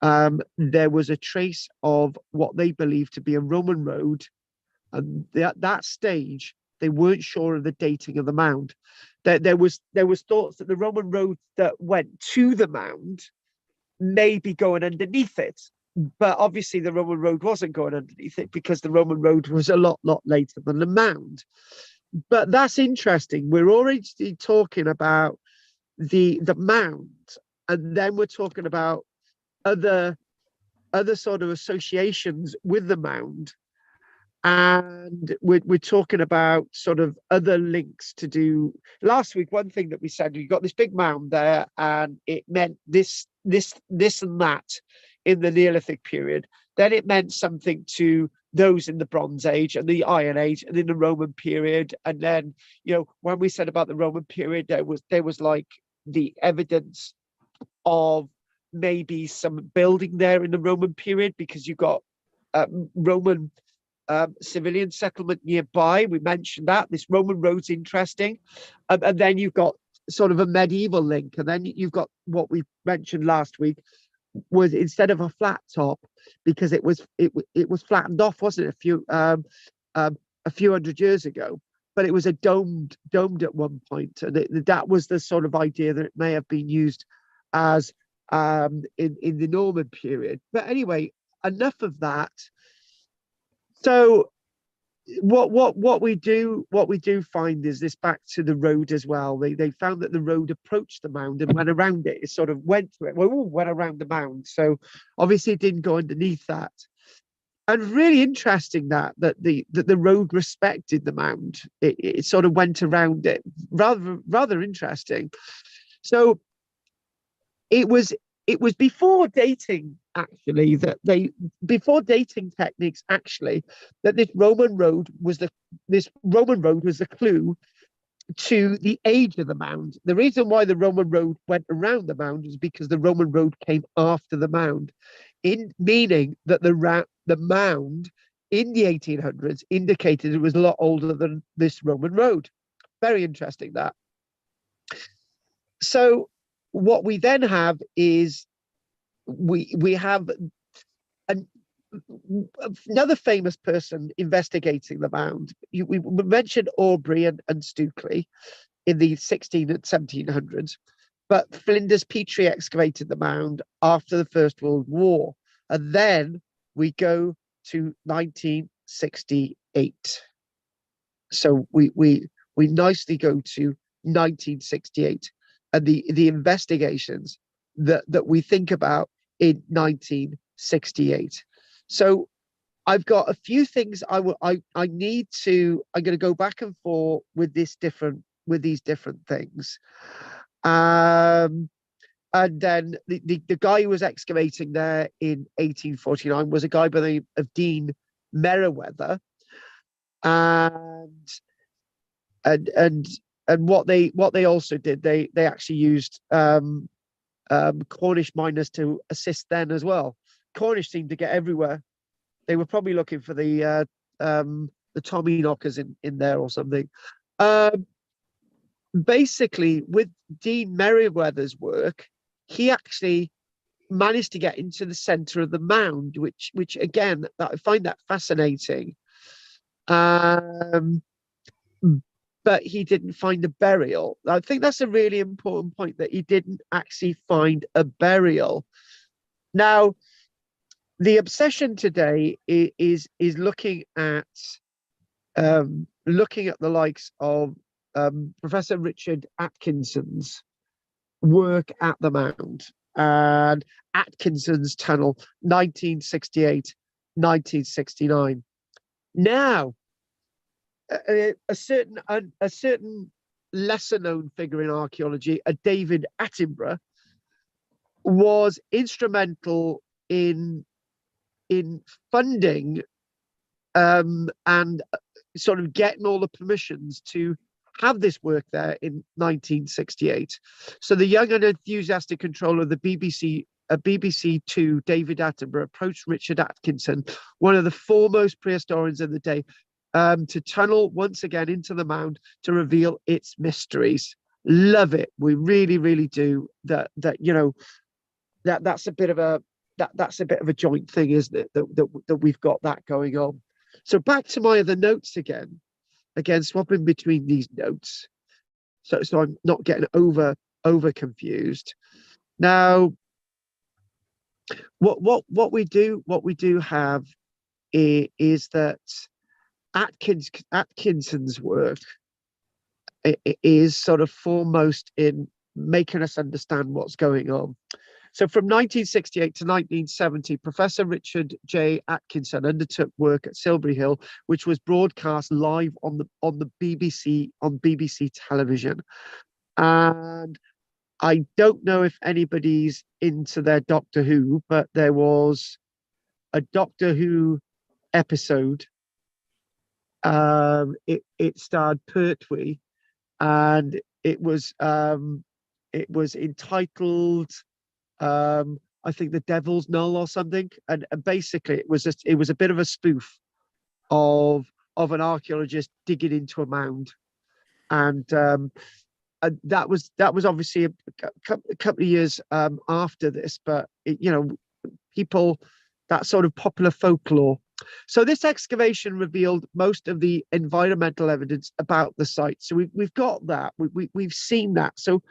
there was a trace of what they believed to be a Roman road. And at that stage, they weren't sure of the dating of the mound. There was thoughts that the Roman road that went to the mound may be going underneath it. But obviously the Roman road wasn't going underneath it, because the Roman road was a lot later than the mound. But that's interesting. We're already talking about the mound, and then we're talking about other sort of associations with the mound. And we're talking about sort of other links to do. Last week, one thing that we said, you got this big mound there, and it meant this and that in the Neolithic period. Then it meant something to those in the Bronze Age and the Iron Age and in the Roman period. And then, when we said about the Roman period, there was like the evidence of maybe some building there in the Roman period, because you got Roman civilian settlement nearby. We mentioned that this Roman road's interesting, and then you've got sort of a medieval link, and then you've got what we mentioned last week, was instead of a flat top, because it was flattened off, wasn't it, a few hundred years ago, but it was a domed at one point, and that was the sort of idea that it may have been used as in the Norman period. But anyway, enough of that. So what we do find is this back to the road as well. They found that the road approached the mound and went around it. It sort of went to it. Went around the mound. So obviously it didn't go underneath that. And really interesting that the road respected the mound. It sort of went around it. Rather interesting. So it was before dating, actually, before dating techniques, actually, that this Roman road was the clue to the age of the mound. The reason why the Roman road went around the mound is because the Roman road came after the mound, meaning that the mound in the 1800s indicated it was a lot older than this Roman road. Very interesting, that. So what we then have is we have another famous person investigating the mound. We mentioned Aubrey and Stukely in the 16 and 1700s, but Flinders Petrie excavated the mound after the First World War, and then we go to 1968. So we nicely go to 1968 and the investigations that we think about in 1968. So I've got a few things I'm going to go back and forth with these different things. And then the guy who was excavating there in 1849 was a guy by the name of Dean Merriweather. and what they also did, they actually used Cornish miners to assist then as well. Cornish seemed to get everywhere. They were probably looking for the Tommy knockers in there or something. Basically, with Dean Merriweather's work, he actually managed to get into the center of the mound, which again, I find that fascinating. But he didn't find a burial. I think that's a really important point, that he didn't actually find a burial. Now, the obsession today is looking at the likes of Professor Richard Atkinson's work at the mound and Atkinson's tunnel, 1968, 1969. Now, a certain lesser known figure in archaeology, a David Attenborough, was instrumental in funding and sort of getting all the permissions to have this work there in 1968. So the young and enthusiastic controller of the BBC Two, David Attenborough, approached Richard Atkinson, one of the foremost prehistorians of the day, to tunnel once again into the mound to reveal its mysteries. Love it. We really, really do. That's a bit of a joint thing, isn't it? That we've got that going on. So back to my other notes again, swapping between these notes, so I'm not getting over confused. Now, what we do have is that Atkinson's work is sort of foremost in making us understand what's going on. So from 1968 to 1970, Professor Richard J. Atkinson undertook work at Silbury Hill, which was broadcast live on the BBC, on BBC television. And I don't know if anybody's into their Doctor Who, but there was a Doctor Who episode. It starred Pertwee, and it was entitled I think The Devil's Knoll or something, and basically it was a bit of a spoof of an archaeologist digging into a mound, and that was obviously a couple of years after this, but people, that sort of popular folklore. So this excavation revealed most of the environmental evidence about the site. So we've got that. We've seen that. So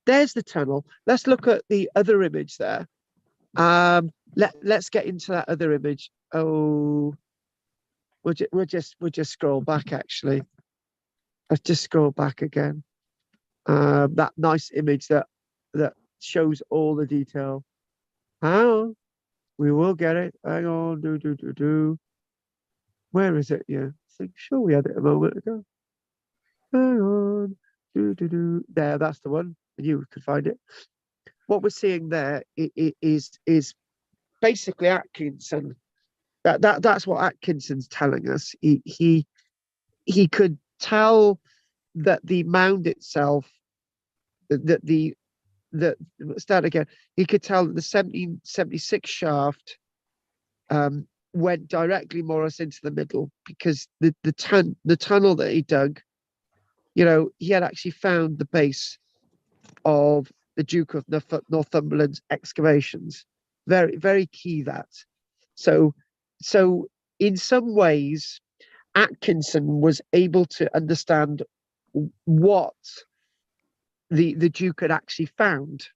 there's the tunnel. Let's look at the other image there. Let's get into that other image. Oh, we'll just scroll back actually. Let's just scroll back again. That nice image that shows all the detail. Hang on. We will get it. Hang on. Do. Where is it? Yeah, I think sure we had it a moment ago. Hang on. Do. There, that's the one. You could find it. What we're seeing there is basically Atkinson. That's what Atkinson's telling us. He could tell that the mound itself, start again. He could tell that the 1776 shaft went directly more or less into the middle, because the tunnel that he dug, he had actually found the base of the Duke of Northumberland's excavations. Very, very key that. So in some ways, Atkinson was able to understand what the Duke had actually found,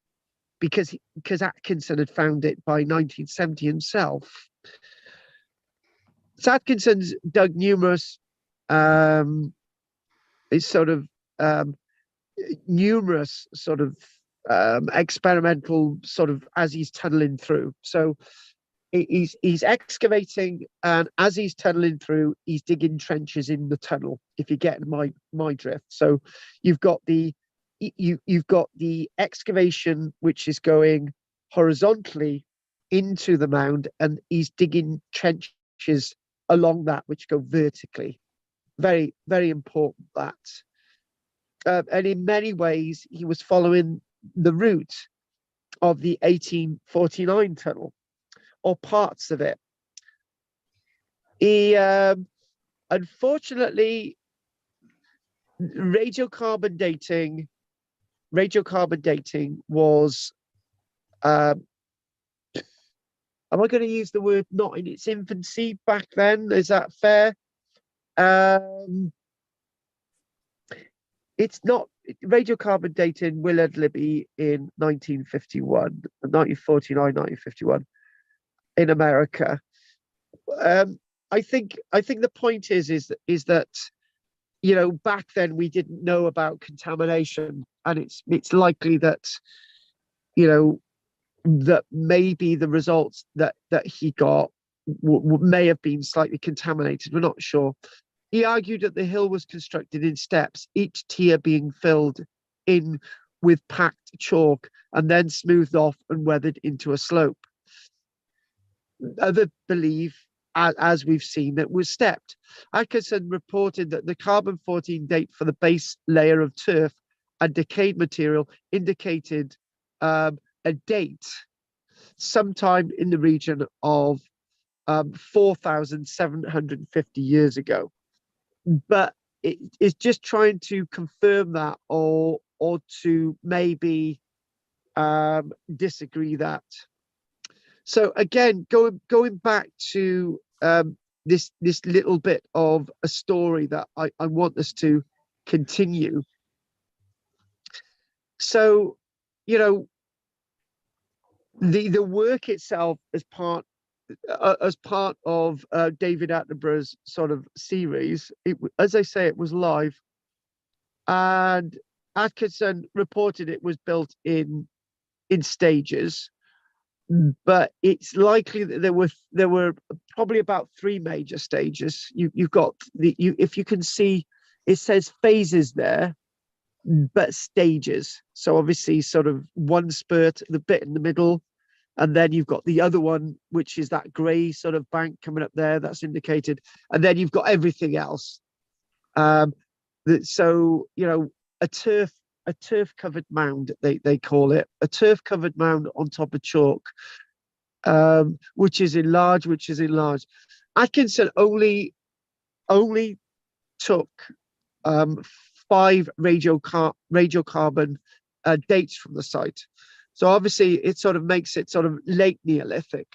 because Atkinson had found it by 1970 himself. So Atkinson's dug numerous experimental sort of as he's tunneling through. So he's excavating, and as he's tunneling through, he's digging trenches in the tunnel, if you get my drift. So you've got the excavation which is going horizontally into the mound, and he's digging trenches along that which go vertically. very, very important that. And in many ways, he was following the route of the 1849 tunnel, or parts of it. He, unfortunately, radiocarbon dating was, am I going to use the word not in its infancy back then? Is that fair? It's not. Radiocarbon dating will ad libi in 1951, 1949, 1951 in America. I think the point is that, you know, back then we didn't know about contamination, and it's likely that, you know, that maybe the results that he got may have been slightly contaminated. We're not sure. He argued that the hill was constructed in steps, each tier being filled in with packed chalk and then smoothed off and weathered into a slope. Others believe, as we've seen, that was stepped. Atkinson reported that the carbon-14 date for the base layer of turf and decayed material indicated a date sometime in the region of 4,750 years ago. But it is just trying to confirm that, or to maybe disagree that. So again, going back to this little bit of a story that I want us to continue. So, you know, the work itself as part of David Attenborough's sort of series, as I say, it was live, and Atkinson reported it was built in stages, but it's likely that there were probably about 3 major stages. You've got if you can see, it says phases there, but stages. So obviously, sort of one spurt, the bit in the middle. And then you've got the other one, which is that grey sort of bank coming up there, that's indicated. And then you've got everything else. So, you know, a turf covered mound, they call it, a turf covered mound on top of chalk, which is enlarged. Atkinson only took 5 radiocarbon dates from the site. So obviously it sort of makes it sort of late Neolithic.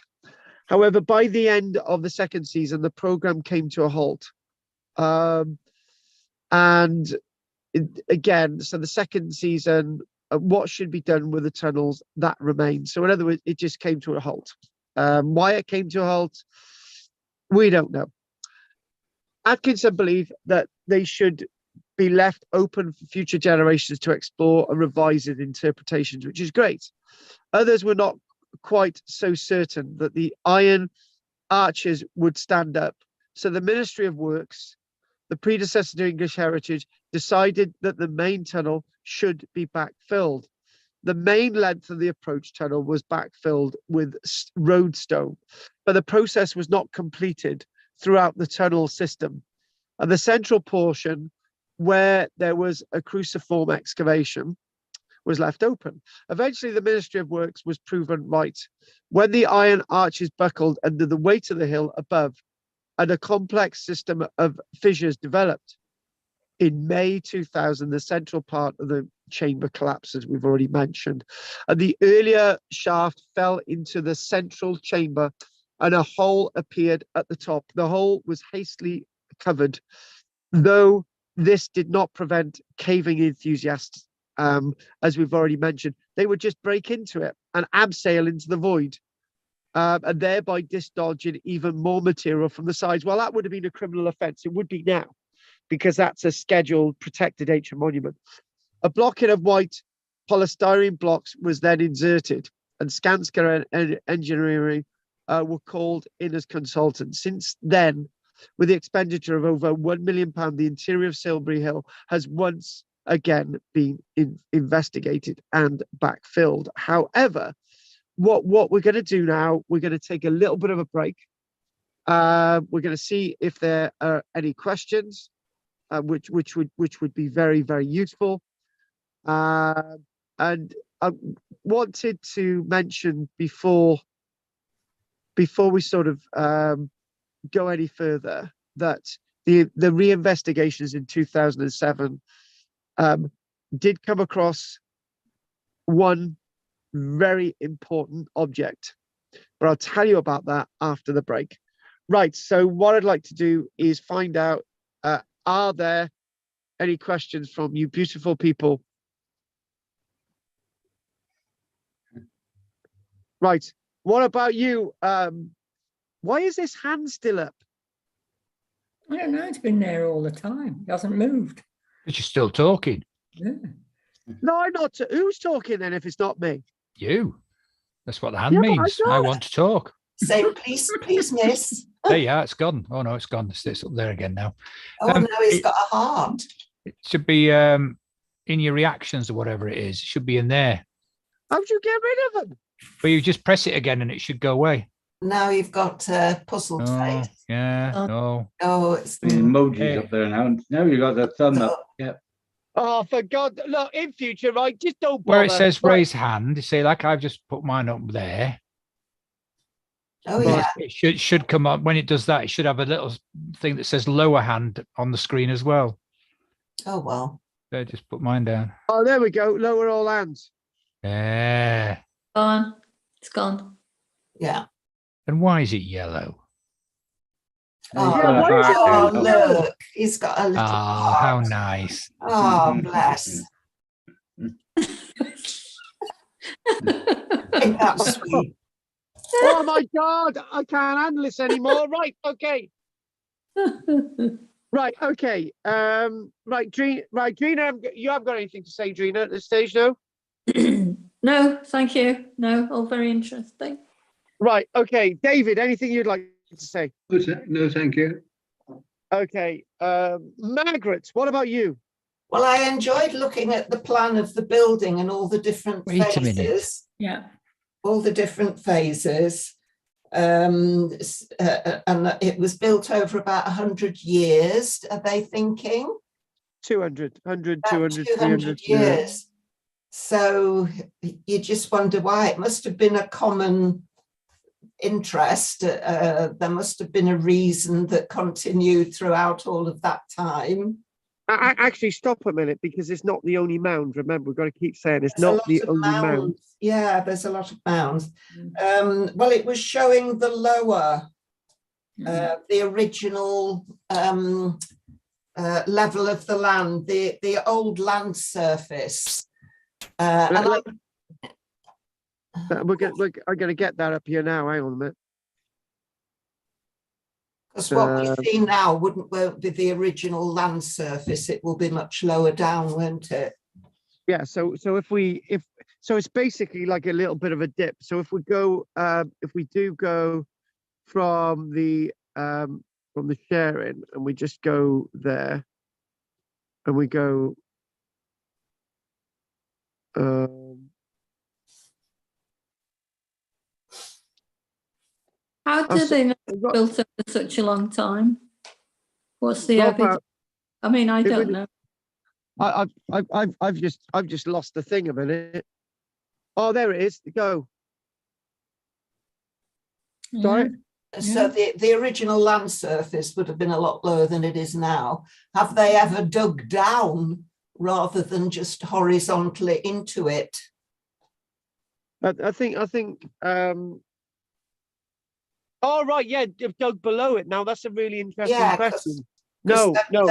However, by the end of the second season, the program came to a halt. And again, so the second season, what should be done with the tunnels, that remains. So in other words, it just came to a halt. Why it came to a halt, we don't know. Atkinson believed that they should be left open for future generations to explore and revise his interpretations, which is great. Others were not quite so certain that the iron arches would stand up. So the Ministry of Works, the predecessor to English Heritage, decided that the main tunnel should be backfilled. The main length of the approach tunnel was backfilled with roadstone, but the process was not completed throughout the tunnel system. And the central portion, where there was a cruciform excavation, was left open. Eventually, the Ministry of Works was proven right. When the iron arches buckled under the weight of the hill above, and a complex system of fissures developed, in May 2000, the central part of the chamber collapsed, as we've already mentioned, and the earlier shaft fell into the central chamber, and a hole appeared at the top. The hole was hastily covered, though this did not prevent caving enthusiasts, as we've already mentioned. They would just break into it and abseil into the void, and thereby dislodging even more material from the sides. Well, that would have been a criminal offence. It would be now, because that's a scheduled protected ancient monument. A blockade of white polystyrene blocks was then inserted, and Skanska and Engineering were called in as consultants. Since then, with the expenditure of over £1 million, the interior of Silbury Hill has once again been investigated and backfilled. However, what we're going to do now, we're going to take a little bit of a break. We're going to see if there are any questions. which would be very, very useful. And I wanted to mention before we sort of go any further that the reinvestigations in 2007 did come across one very important object, but I'll tell you about that after the break. Right, so what I'd like to do is find out, are there any questions from you beautiful people? Right, what about you? Why is this hand still up? I don't know. It's been there all the time. It hasn't moved. But you're still talking. Yeah. No, I'm not. Who's talking then if it's not me? You. That's what the hand Yeah, but means. I want to talk. Say, please, miss. There you are. It's gone. Oh, no, it's gone. It's up there again now. Oh, no, he's got a heart. It should be in your reactions or whatever it is. It should be in there. How'd you get rid of them? But you just press it again and it should go away. Now you've got a puzzled face. Yeah. Oh, it's The emojis up there now. Now you got the thumb up. Yep. Oh, for God, look, in future, right, just don't bother. Where it says Right. raise hand, you say, like I've just put mine up there. Oh, yeah. It should come up. When it does that, it should have a little thing that says lower hand on the screen as well. Oh, well. So just put mine down. Oh, there we go. Lower all hands. Yeah. Gone. It's gone. Yeah. And why is it yellow? Oh, Yeah, why is it oh, yellow? look. He's got a little Oh, heart. how nice. Oh, bless. Ain't that sweet? Oh my God, I can't handle this anymore. Right, okay. Right, okay. Right, Drina, you haven't got anything to say, Drina, at this stage, no? No, thank you. No, all very interesting. Right, okay. David, anything you'd like to say? No, thank you. Okay. Margaret, what about you? Well, I enjoyed looking at the plan of the building and all the different Wait a minute. phases. Yeah. All the different phases. And it was built over about 100 years, are they thinking? 200, 100, About 200, 200 300 years. So you just wonder why. It must have been a common interest. There must have been a reason that continued throughout all of that time. Actually, stop a minute, because it's not the only mound. Remember, we've got to keep saying it's There's a not lot the of only mound. mounds. Yeah, there's a lot of mounds. Well, it was showing the lower, the original level of the land, the old land surface. And I'm going to get that up here now. Hang on a minute. because what we see now won't be the original land surface. It will be much lower down, won't it? Yeah. So so it's basically like a little bit of a dip. So if we go, if we do go from the sharing, and we just go there, and we go. How Oh, do they know I've it's got- built up for such a long time? What's the Well, evidence? I mean, I it don't really- know. I've just lost the thing a minute. Oh, there it is. Go. Sorry. So the original land surface would have been a lot lower than it is now. Have they ever dug down rather than just horizontally into it? I think. Oh right, yeah, dug below it. Now that's a really interesting Yeah, question. 'Cause No.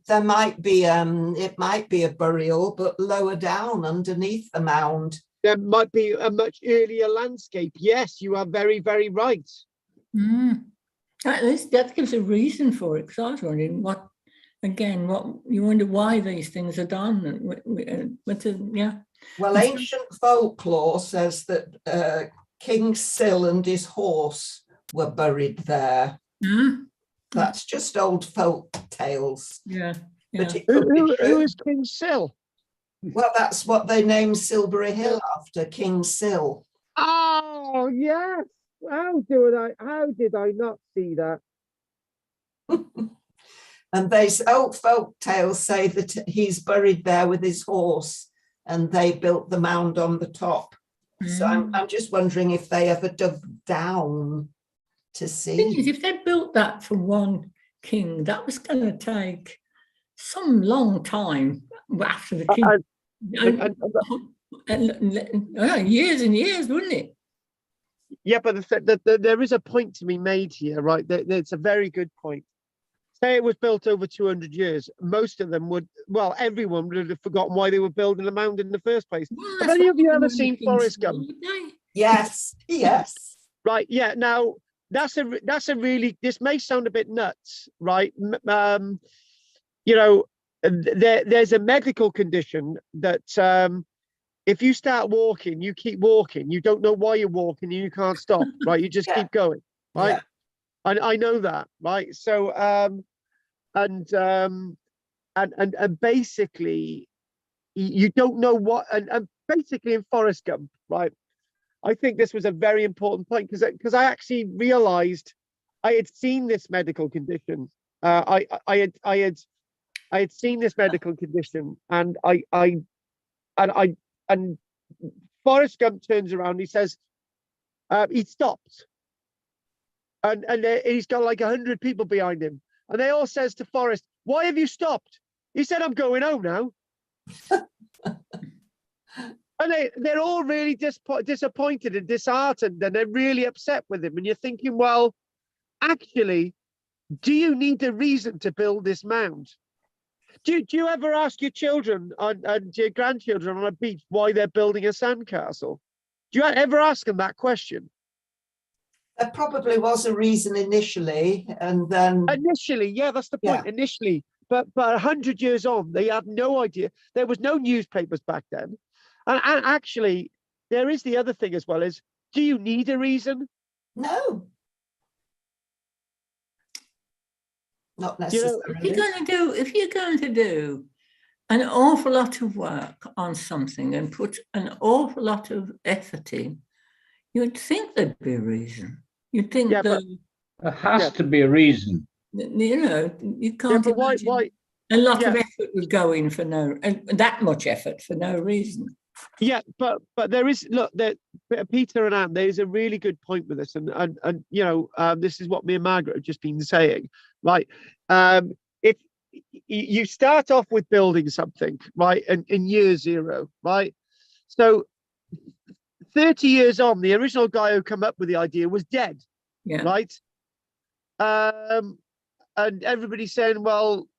there might be it might be a burial, but lower down underneath the mound. There might be a much earlier landscape. Yes, you are very, very right. At least that gives a reason for it, because I was wondering what you wonder why these things are done. Yeah. Well, ancient folklore says that King Sil and his horse were buried there. That's just old folk tales. Yeah. But it could be Who true. is King Sil? Well, that's what they named Silbury Hill after, King Sil. Oh yes. How did I not see that? And old folk tales say that he's buried there with his horse, and they built the mound on the top. So I'm just wondering if they ever dug down to see. Thing is, if they built that for one king, that was going to take some long time after the king. Years and years, wouldn't it? Yeah, but there is a point to be made here, right? It's a very good point. Say it was built over 200 years. Most of them would, well, everyone would have forgotten why they were building a mound in the first place. Well, Have any of you ever seen Forrest Gump? Yes, yes. Right, yeah. Now, that's a really, this may sound a bit nuts, right? You know, there's a medical condition that if you start walking, you keep walking. You don't know why you're walking and you can't stop, right? You just keep going, right? Yeah. I know that, right? So, and basically, you don't know what, and basically in Forrest Gump, right? I think this was a very important point because I actually realized I had seen this medical condition. I had seen this medical condition, and Forrest Gump turns around. He says, he stops, and he's got like 100 people behind him, and they all says to Forrest, "Why have you stopped?" He said, "I'm going home now." And they're all really disappointed and disheartened, and they're really upset with him. And you're thinking, well, actually, do you need a reason to build this mound? Do you ever ask your children and your grandchildren on a beach why they're building a sandcastle? Do you ever ask them that question? There probably was a reason initially, and then... Initially, yeah, that's the point, initially. But 100 years on, they had no idea. There was no newspapers back then. And actually, there is the other thing as well is, do you need a reason? No. Not necessarily. If you're going to do an awful lot of work on something and put an awful lot of effort in, you'd think there'd be a reason. You'd think there has to be a reason. You know, you can't imagine why? A lot of effort would go in for that much effort for no reason. Yeah, but there is, look, Peter and Anne, there's a really good point with this, and you know, this is what me and Margaret have just been saying, right? If you start off with building something, right, in year zero, right? So 30 years on, the original guy who came up with the idea was dead, right? And everybody's saying, well,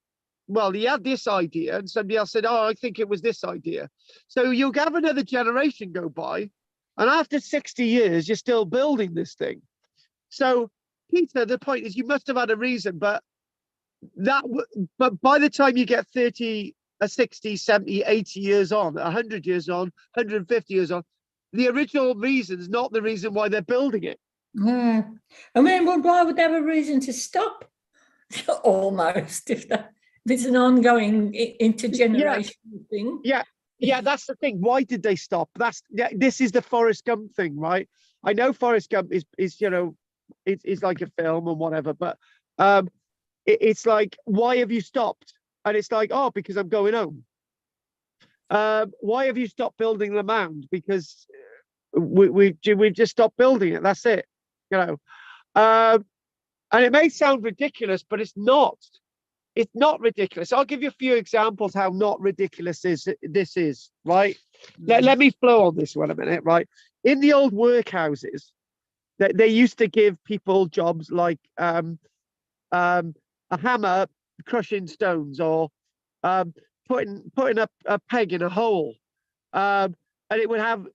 he had this idea, and somebody else said, oh, I think it was this idea. So you'll have another generation go by, and after 60 years, you're still building this thing. So, Peter, the point is, you must have had a reason, but by the time you get 30, 60, 70, 80 years on, 100 years on, 150 years on, the original reason is not the reason why they're building it. I mean, why would they have a reason to stop? Almost, if it's an ongoing intergenerational thing. Yeah, that's the thing. Why did they stop? This is the Forrest Gump thing, right? I know Forrest Gump is you know, it's like a film and whatever, but it's like, why have you stopped? And it's like, oh, because I'm going home. Why have you stopped building the mound? Because we've just stopped building it. That's it, you know. And it may sound ridiculous, but it's not. It's not ridiculous. I'll give you a few examples how not ridiculous this is, right? Let me flow on this one a minute, right? In the old workhouses, they used to give people jobs like a hammer crushing stones, or putting a peg in a hole, and it would have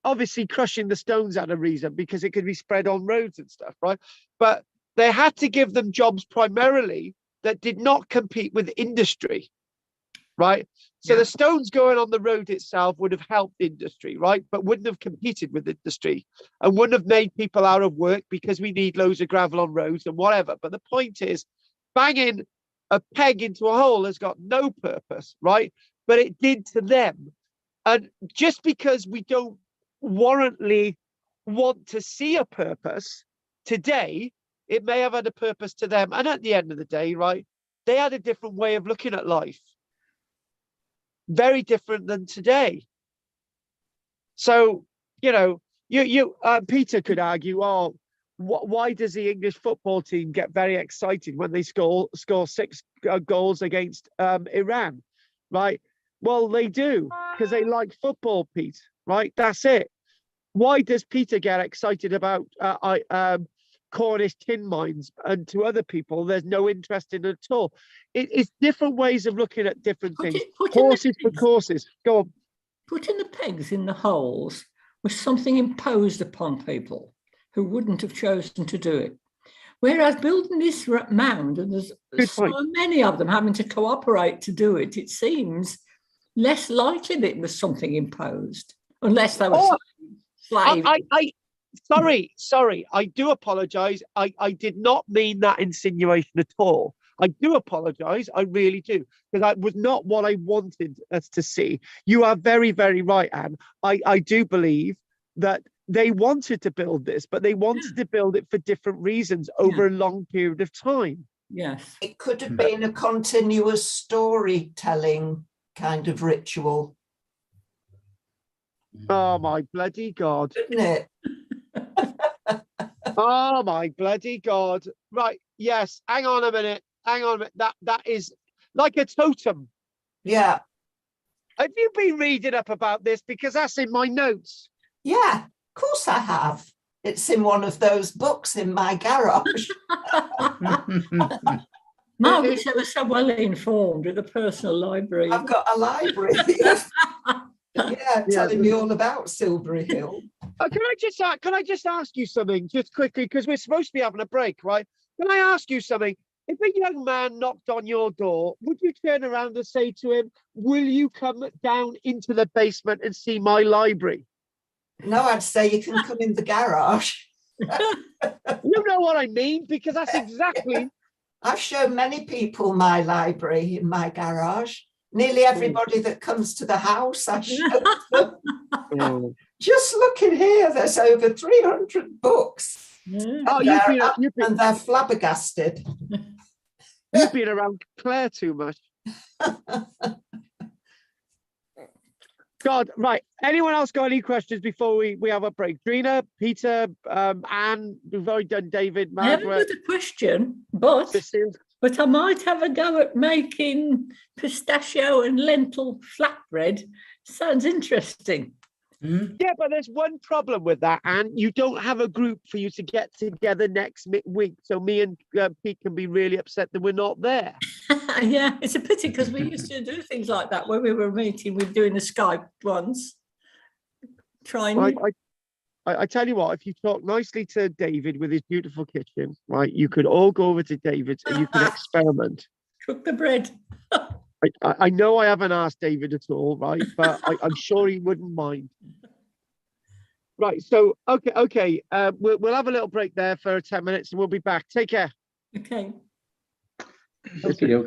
obviously crushing the stones out of reason because it could be spread on roads and stuff, right? But they had to give them jobs primarily that did not compete with industry, right? So the stones going on the road itself would have helped industry, right? But wouldn't have competed with industry and wouldn't have made people out of work because we need loads of gravel on roads and whatever. But the point is, banging a peg into a hole has got no purpose, right? But it did to them. And just because we don't warrantly want to see a purpose today, It may have had a purpose to them. And at the end of the day, right, they had a different way of looking at life. Very different than today. So, you know, Peter could argue, oh, why does the English football team get very excited when they score 6 goals against Iran, right? Well, they do, because they like football, Pete, right? That's it. Why does Peter get excited about Cornish tin mines, and to other people, there's no interest in it at all? It's different ways of looking at different things. Horses for courses. Go on. Putting the pegs in the holes was something imposed upon people who wouldn't have chosen to do it. Whereas building this mound, and there's so many of them having to cooperate to do it, it seems less likely that it was something imposed, unless they were slaves. Sorry, I do apologise. I did not mean that insinuation at all. I do apologise, I really do, because that was not what I wanted us to see. You are very, very right, Anne. I do believe that they wanted to build this, but they wanted to build it for different reasons over a long period of time. Yes. It could have been a continuous storytelling kind of ritual. Oh, my bloody God. Isn't it? Oh, my bloody God. Right. Yes. Hang on a minute. Hang on a minute. That is like a totem. Yeah. Have you been reading up about this? Because that's in my notes. Yeah, of course I have. It's in one of those books in my garage. Margaret's ever so well informed with a personal library. I've got a library. Telling me all about Silbury Hill. Can I just ask you something just quickly, because we're supposed to be having a break, right? Can I ask you something? If a young man knocked on your door, would you turn around and say to him, will you come down into the basement and see my library? No, I'd say you can come in the garage. You know what I mean? Because that's exactly... I've shown many people my library in my garage. Nearly everybody that comes to the house, I show them. Just look in here, there's over 300 books. Oh, and they're flabbergasted. You've been around Claire too much. God, right. Anyone else got any questions before we have a break? Drina, Peter, Anne, we've already done David, Margaret. I haven't got a question, but I might have a go at making pistachio and lentil flatbread. Sounds interesting. Yeah, but there's one problem with that, Anne. You don't have a group for you to get together next week, so me and Pete can be really upset that we're not there. Yeah, it's a pity, because we used to do things like that when we were meeting. We're doing the Skype ones. I tell you what, if you talk nicely to David with his beautiful kitchen, right, you could all go over to David's and you can experiment. Cook the bread. I know I haven't asked David at all, right, but I'm sure he wouldn't mind. Right, so, okay. We'll have a little break there for 10 minutes and we'll be back. Take care. Okay. Okay.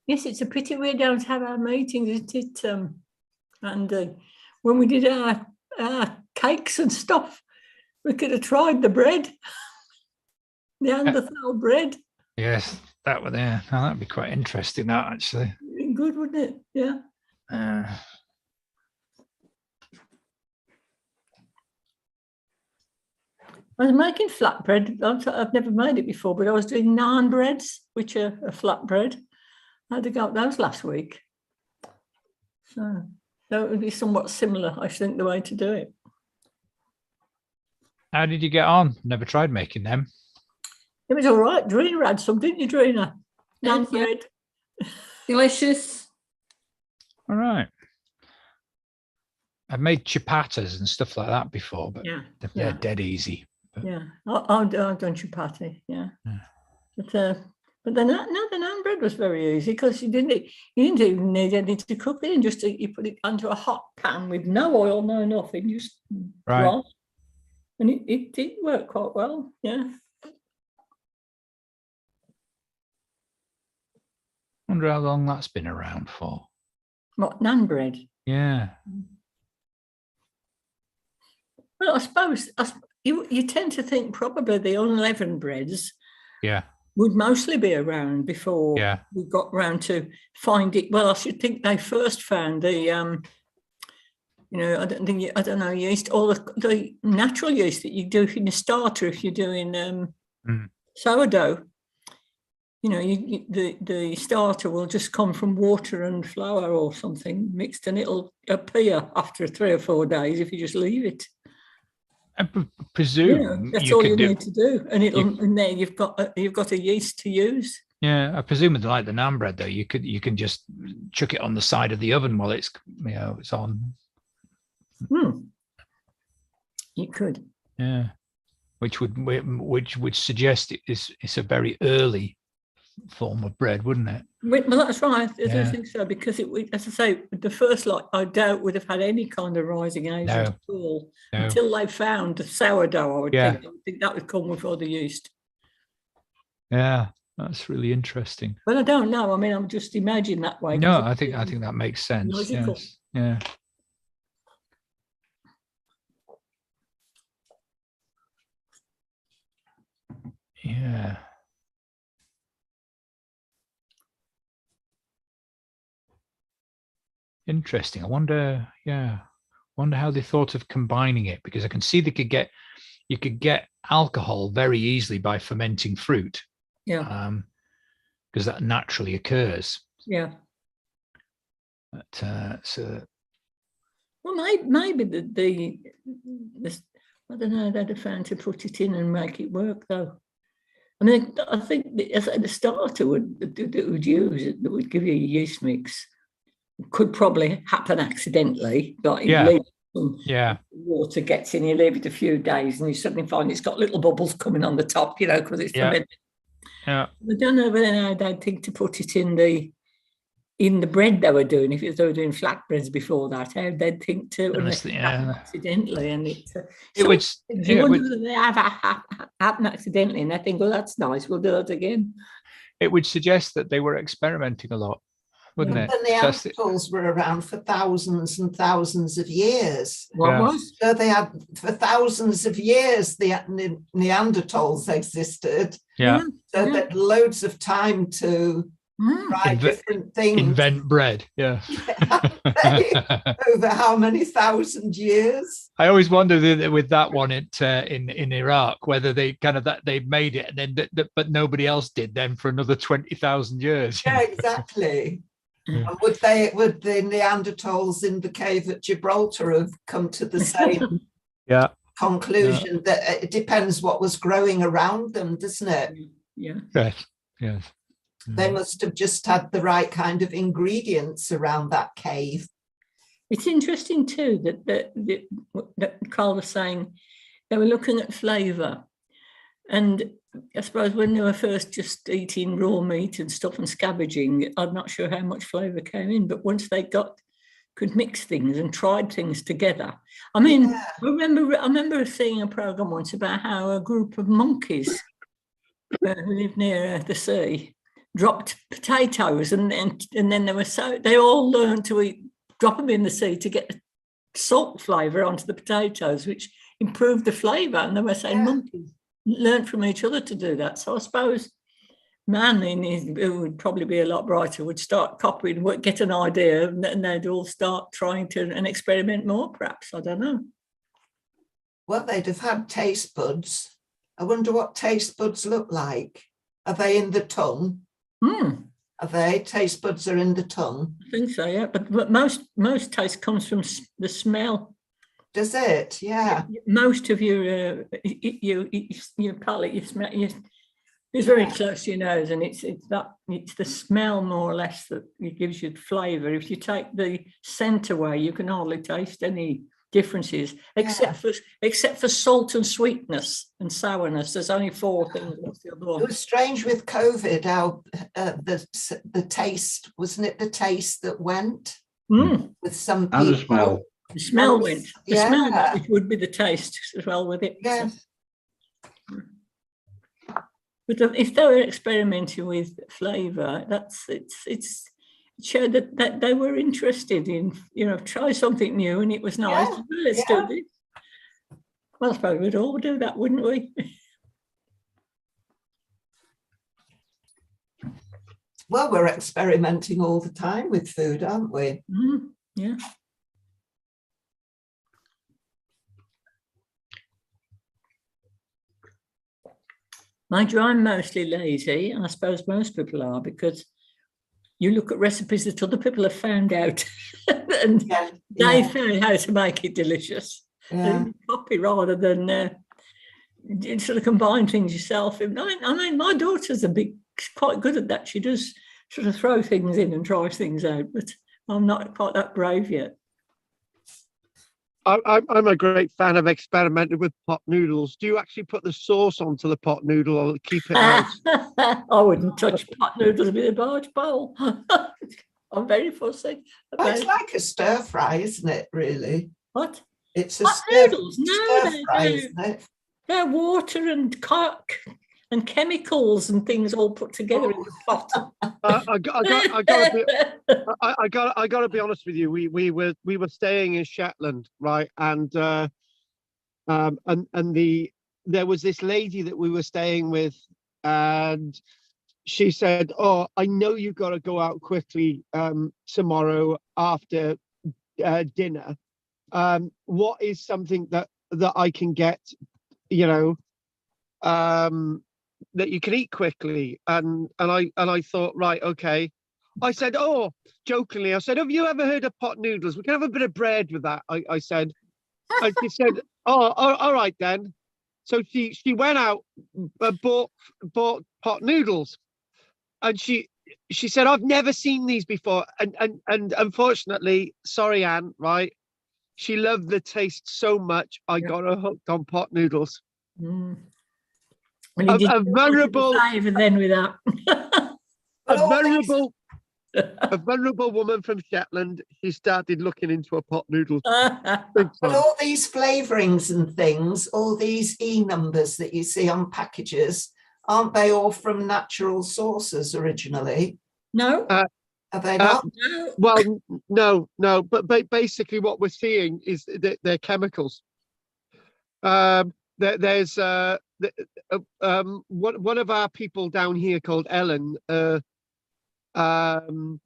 Yes, it's a pity we don't have our meetings, isn't it? And when we did our cakes and stuff, we could have tried the bread, the Neanderthal bread. Yes, that would, yeah. Oh, that'd be quite interesting, that actually. Good, wouldn't it? Yeah. I was making flatbread. I've never made it before, but I was doing naan breads, which are a flatbread. I had to go those last week. So it would be somewhat similar, I think, the way to do it. How did you get on? Never tried making them. It was all right. Drina had some, didn't you, Drina? Naan bread. Delicious. All right. I've made chapatas and stuff like that before, but they're dead easy. But... Yeah, I've done chapati. Yeah. But the naan bread was very easy because you didn't even need anything to cook it, and just you put it onto a hot pan with no oil, no nothing, just right. And it did work quite well. Yeah. Wonder how long that's been around for. What, naan bread? Yeah. Well, I suppose you tend to think probably the unleavened breads. Yeah. Would mostly be around before we got round to find it. Well, I should think they first found the, I don't know, yeast, all the natural yeast that you do in a starter if you're doing sourdough. The starter will just come from water and flour or something mixed, and it'll appear after 3 or 4 days if you just leave it. I presume that's all you need to do, and and there you've got a yeast to use. Yeah, I presume with like the naan bread though, you can just chuck it on the side of the oven while it's it's on. You could. Yeah, which would suggest it's a very early form of bread, wouldn't it? Well, that's right. I don't think so, because as I say, the first lot I doubt would have had any kind of rising agent at all until they found the sourdough. I would think that would come before the yeast. Yeah, that's really interesting. Well, I don't know. I mean, I'm just imagining that way. No, I think that makes sense. Logical. Yes. Yeah. Yeah. Interesting. I wonder how they thought of combining it, because I can see you could get alcohol very easily by fermenting fruit. Yeah. Because that naturally occurs. Yeah. But, well, maybe the I don't know, they'd have found to put it in and make it work though. I mean, I think the starter would use it, that would give you a yeast mix. Could probably happen accidentally, like water gets in, you leave it a few days and you suddenly find it's got little bubbles coming on the top, because it's fermented. Yeah. I don't know whether now they'd think to put it in the bread they were doing, if they were doing flatbreads before that, how they'd think to accidentally, and you wonder whether they have happened accidentally and they think, well, that's nice, we'll do that again. It would suggest that they were experimenting a lot, wouldn't it? The Neanderthals were around for thousands and thousands of years. So they had, for thousands of years, the Neanderthals existed. Yeah. So that loads of time to Try different things. Invent bread. Yeah. Over how many thousand years? I always wonder with that one in Iraq whether they kind of that they made it and then but nobody else did then for another 20,000 years. Yeah, exactly. Yeah. And would the Neanderthals in the cave at Gibraltar have come to the same conclusion? That it depends what was growing around them, doesn't it? Yeah. Yes. Yes. They must have just had the right kind of ingredients around that cave. It's interesting too that Carl was saying they were looking at flavour, and I suppose when they were first just eating raw meat and stuff and scavenging, I'm not sure how much flavour came in, but once they could mix things and tried things together. I mean, I remember seeing a programme once about how a group of monkeys who live near the sea dropped potatoes, and then they all learned to drop them in the sea to get the salt flavour onto the potatoes, which improved the flavour. And they were saying monkeys learned from each other to do that. So I suppose man, who would probably be a lot brighter, would start copying, would get an idea, and they'd all start trying to and experiment more, perhaps. I don't know. Well, they'd have had taste buds. I wonder what taste buds look like. Are they in the tongue? Are they? Taste buds are in the tongue. I think so, yeah. But most taste comes from the smell. Does it? Yeah. Most of your palate, you smell. It's very close to your nose, and it's the smell more or less that gives you flavour. If you take the scent away, you can hardly taste any differences, except for salt and sweetness and sourness. There's only 4 things. What's the other one? It was strange with COVID how the taste, wasn't it the taste that went with some people? And the smell. The smell went. The smell went, which would be the taste as well with it. Yeah. So. But if they were experimenting with flavour, it showed that they were interested in, try something new, and it was nice. Yeah, Let's do this. Well, I suppose we'd all do that, wouldn't we? Well, we're experimenting all the time with food, aren't we? Yeah. Mind you, I'm mostly lazy, and I suppose most people are, because you look at recipes that other people have found out and they found how to make it delicious. And copy rather than sort of combine things yourself. I mean, my daughter's quite good at that. She does sort of throw things in and try things out, but I'm not quite that brave yet. I'm a great fan of experimenting with pot noodles. Do you actually put the sauce onto the pot noodle or keep it out? I wouldn't touch pot noodles with a large bowl. I'm very fussy. Well, it's like a stir fry, isn't it, really? What? It's a pot stir noodles? fry, isn't it? They're water and cock and chemicals and things all put together in the pot. I gotta be honest with you. We were staying in Shetland, right? And there was this lady that we were staying with, and she said, "Oh, I know you've got to go out quickly tomorrow after dinner. What is something that I can get, that you can eat quickly?" And I thought, right, okay. I said, jokingly, I said, "Have you ever heard of pot noodles? We can have a bit of bread with that." I said, and she said, all right then. So she went out, bought pot noodles, and she said, "I've never seen these before." And unfortunately, sorry, Anne, right? She loved the taste so much, I got her hooked on pot noodles. Well, a vulnerable then with that. A vulnerable woman from Shetland. She started looking into a pot noodle. But all these flavourings and things, all these E numbers that you see on packages, aren't they all from natural sources originally? No. Are they not? No. Well, no. But basically, what we're seeing is that they're chemicals. There's one of our people down here called Ellen. husband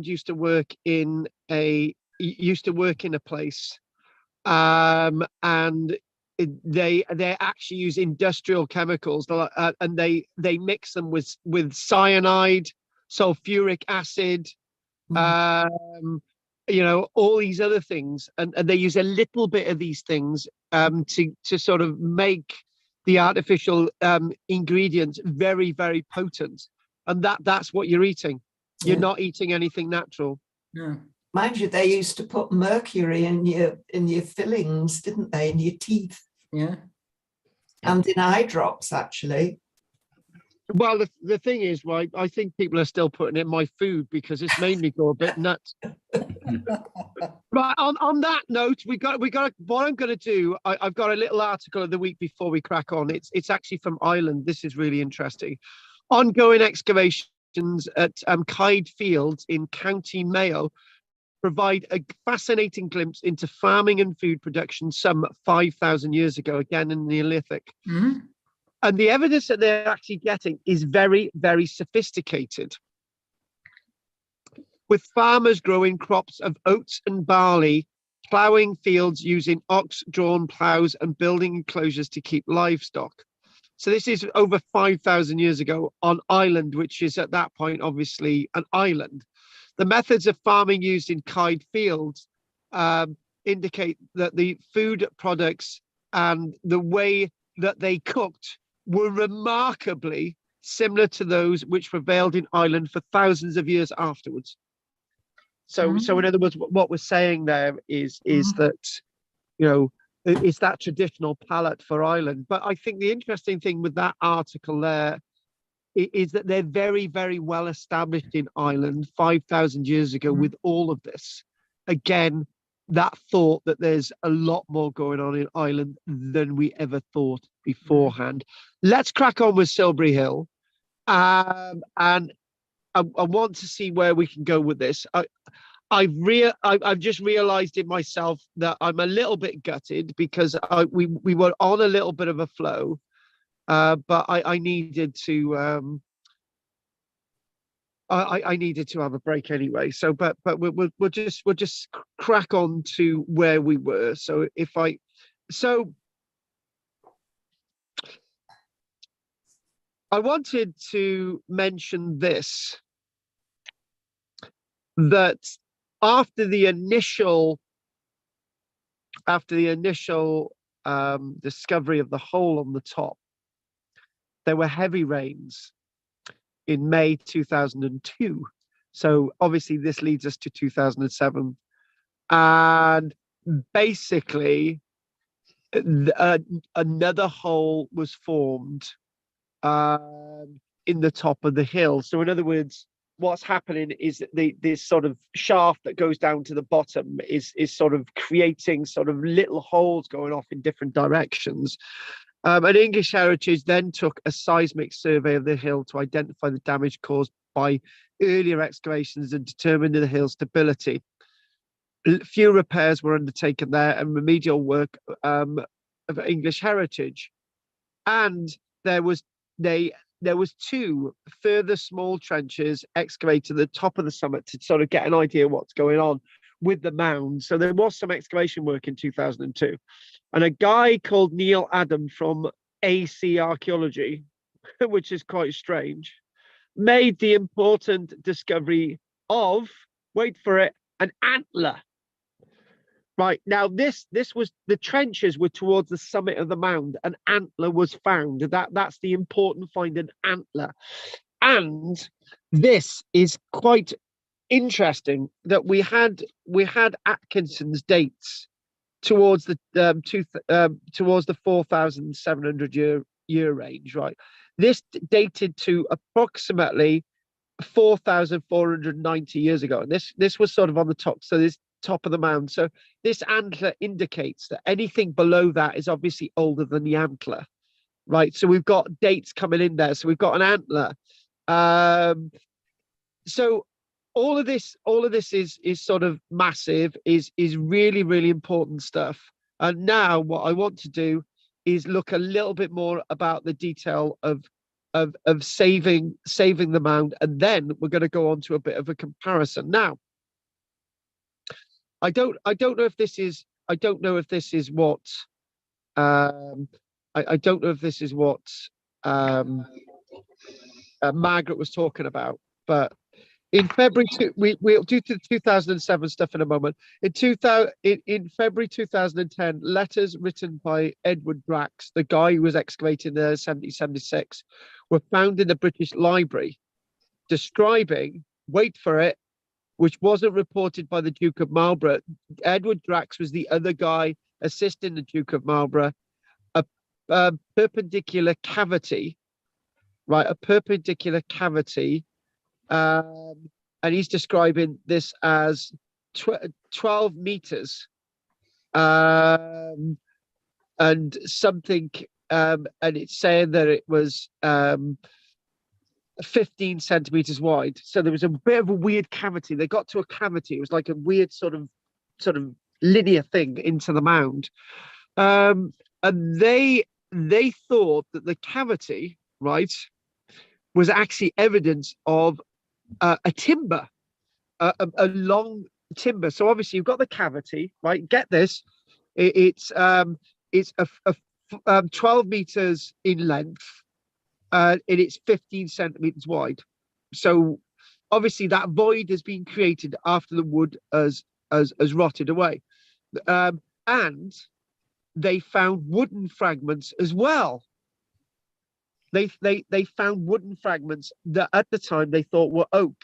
used to work in a place, and they actually use industrial chemicals, and they mix them with cyanide, sulfuric acid, all these other things, and they use a little bit of these things to sort of make the artificial ingredients very, very potent, and that's what you're eating. You're not eating anything natural. Yeah. Mind you, they used to put mercury in your fillings, didn't they, in your teeth? Yeah. And in eye drops, actually. Well, the thing is, right, I think people are still putting it in my food because it's made me go a bit nuts. Right, on that note, we got what I'm going to do. I've got a little article of the week before we crack on. It's actually from Ireland. This is really interesting. Ongoing excavations at Kyde Fields in County Mayo provide a fascinating glimpse into farming and food production some 5,000 years ago, again in the Neolithic. Mhm. And the evidence that they're actually getting is very, very sophisticated, with farmers growing crops of oats and barley, ploughing fields using ox-drawn ploughs, and building enclosures to keep livestock. So this is over 5,000 years ago on Ireland, which is at that point obviously an island. The methods of farming used in Kyde Fields indicate that the food products and the way that they cooked were remarkably similar to those which prevailed in Ireland for thousands of years afterwards. So in other words, what we're saying there is that, it's that traditional palate for Ireland. But I think the interesting thing with that article there is that they're very, very well established in Ireland 5,000 years ago with all of this. Again, that thought that there's a lot more going on in Ireland than we ever thought beforehand. Let's crack on with Silbury Hill. And I want to see where we can go with this. I've just realized in myself that I'm a little bit gutted because we were on a little bit of a flow, but I needed to I needed to have a break anyway. So, but we'll just crack on to where we were. So I wanted to mention this, that after the initial discovery of the hole on the top, there were heavy rains in May 2002. So obviously this leads us to 2007. And basically another hole was formed in the top of the hill. So in other words, what's happening is that this sort of shaft that goes down to the bottom is sort of creating sort of little holes going off in different directions. And English Heritage then took a seismic survey of the hill to identify the damage caused by earlier excavations and determine the hill's stability. Few repairs were undertaken there and remedial work of English Heritage. And there was two further small trenches excavated at the top of the summit to sort of get an idea of what's going on with the mounds. So there was some excavation work in 2002. And a guy called Neil Adam from AC Archaeology, which is quite strange, made the important discovery of, wait for it, an antler. Right, now this was, the trenches were towards the summit of the mound. An antler was found. That's the important find, an antler. And this is quite interesting that we had Atkinson's dates towards the 4,700 year range, right? This dated to approximately 4,490 years ago, and this was sort of on the top. So this top of the mound. So this antler indicates that anything below that is obviously older than the antler, right? So we've got dates coming in there. So we've got an antler. So all of this is sort of massive, is really, really important stuff. And now what I want to do is look a little bit more about the detail of of saving the mound, and then we're going to go on to a bit of a comparison. Now, I don't know if this is what I don't know if this is what Margaret was talking about, but in February, we'll do the 2007 stuff in a moment. In February 2010, letters written by Edward Drax, the guy who was excavated in 1776, were found in the British Library, describing, wait for it, which wasn't reported by the Duke of Marlborough. Edward Drax was the other guy assisting the Duke of Marlborough, a perpendicular cavity, right? A perpendicular cavity. And he's describing this as 12 meters and something, and it's saying that it was 15 centimeters wide. So there was a bit of a weird cavity. They got to a cavity. It was like a weird sort of linear thing into the mound. And they thought that the cavity, right, was actually evidence of a timber, a long timber. So obviously you've got the cavity, right? Get this, it's 12 meters in length, and it's 15 centimeters wide. So obviously that void has been created after the wood has rotted away, and they found wooden fragments as well. They found wooden fragments that at the time they thought were oak.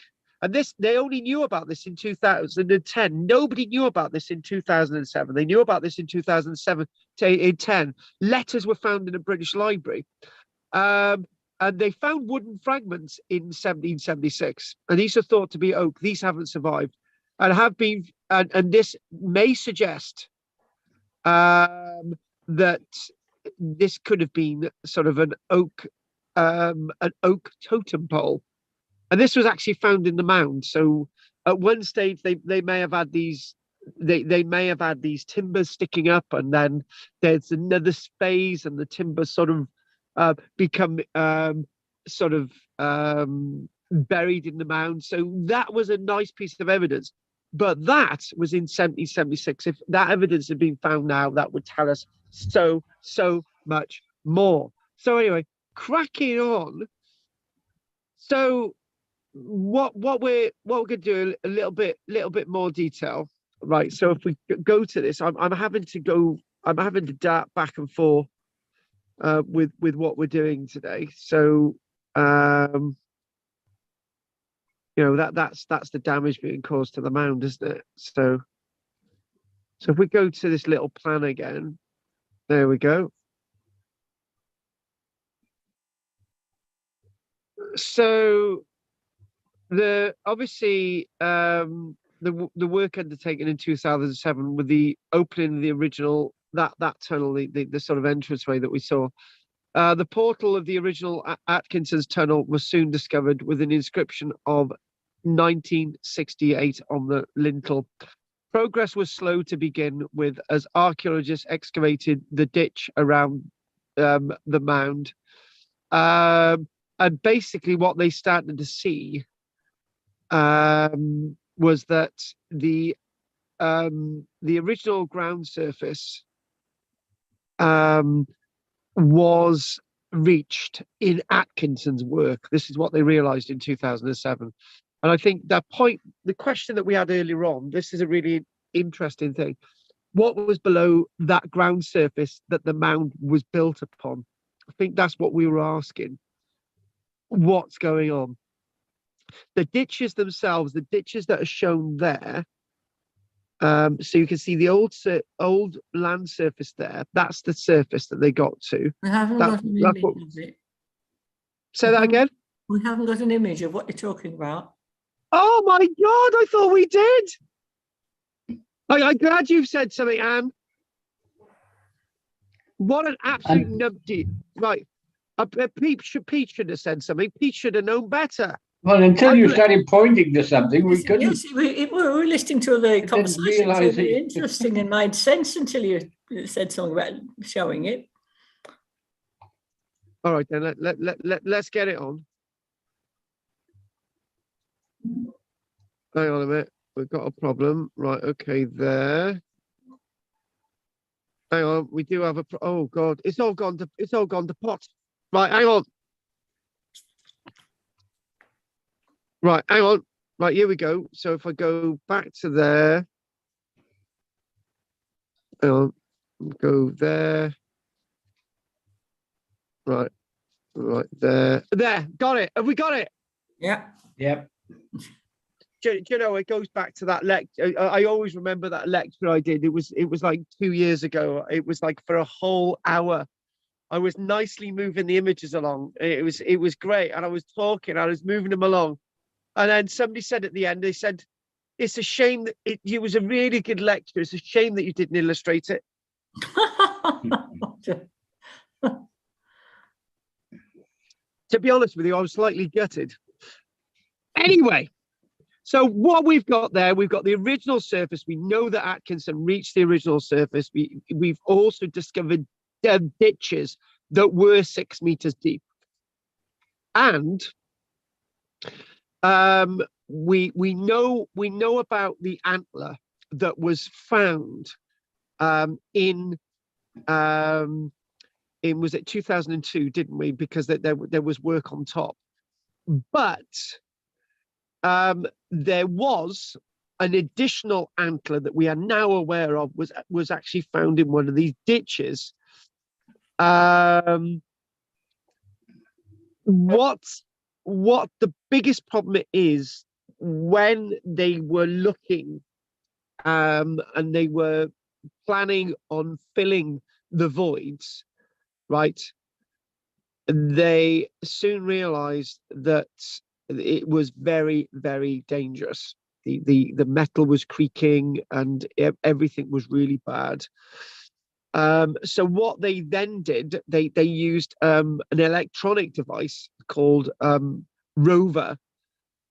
And this, they only knew about this in 2010. Nobody knew about this in 2007. They knew about this in 2007, in 10. Letters were found in a British library. And they found wooden fragments in 1776. And these are thought to be oak. These haven't survived. And have been, and this may suggest that this could have been sort of an oak totem pole, and this was actually found in the mound. So at one stage they may have had these timbers sticking up, and then there's another space, and the timbers sort of become buried in the mound. So that was a nice piece of evidence. But that was in 1776. If that evidence had been found now, that would tell us so much more. So anyway, cracking on. So what we're gonna do a little bit more detail, right? So if we go to this, I'm having to dart back and forth with what we're doing today. So that's the damage being caused to the mound, isn't it? So if we go to this little plan again, there we go. So the work undertaken in 2007 with the opening of the original that tunnel, the sort of entranceway that we saw. The portal of the original Atkinson's tunnel was soon discovered with an inscription of 1968 on the lintel. Progress was slow to begin with as archaeologists excavated the ditch around the mound. And basically what they started to see was that the original ground surface was reached in Atkinson's work. This is what they realized in 2007. And I think the question that we had earlier on, this is a really interesting thing. What was below that ground surface that the mound was built upon? I think that's what we were asking. What's going on? The ditches themselves, the ditches that are shown there, so you can see the old land surface there. That's the surface that they got to. We haven't got an image of it. Say that again? We haven't got an image of what you're talking about. Oh my God, I thought we did. I'm glad you've said something, Anne. What an absolute numpty. Right. Pete should have said something. Pete should have known better. Well, until you started pointing to something, we couldn't. Yes, we were listening to the conversation. It was interesting and made sense until you said something about showing it. All right, then let's get it on. Hang on a minute. We've got a problem. Right, okay, there. Hang on, we do have a oh god, it's all gone to pot. Right, hang on. Right, hang on. Right, here we go. So if I go back to there, hang on, go there. Right, right there. There, got it. Have we got it? Yeah. Yep. Do you know, it goes back to that lecture. I always remember that lecture I did. It was like 2 years ago. It was like for a whole hour. I was nicely moving the images along. It was great. And I was talking, I was moving them along. And then somebody said at the end, they said, it's a shame that it was a really good lecture. It's a shame that you didn't illustrate it. To be honest with you, I was slightly gutted. Anyway, so what we've got there, we've got the original surface. We know that Atkinson reached the original surface. We've also discovered ditches that were 6 meters deep. And we know about the antler that was found in was it 2002, didn't we? Because there was work on top, but there was an additional antler that we are now aware of was actually found in one of these ditches. What the biggest problem is, when they were looking and they were planning on filling the voids, right, they soon realized that it was very, very dangerous. The metal was creaking and everything was really bad. So what they then did, they used an electronic device called rover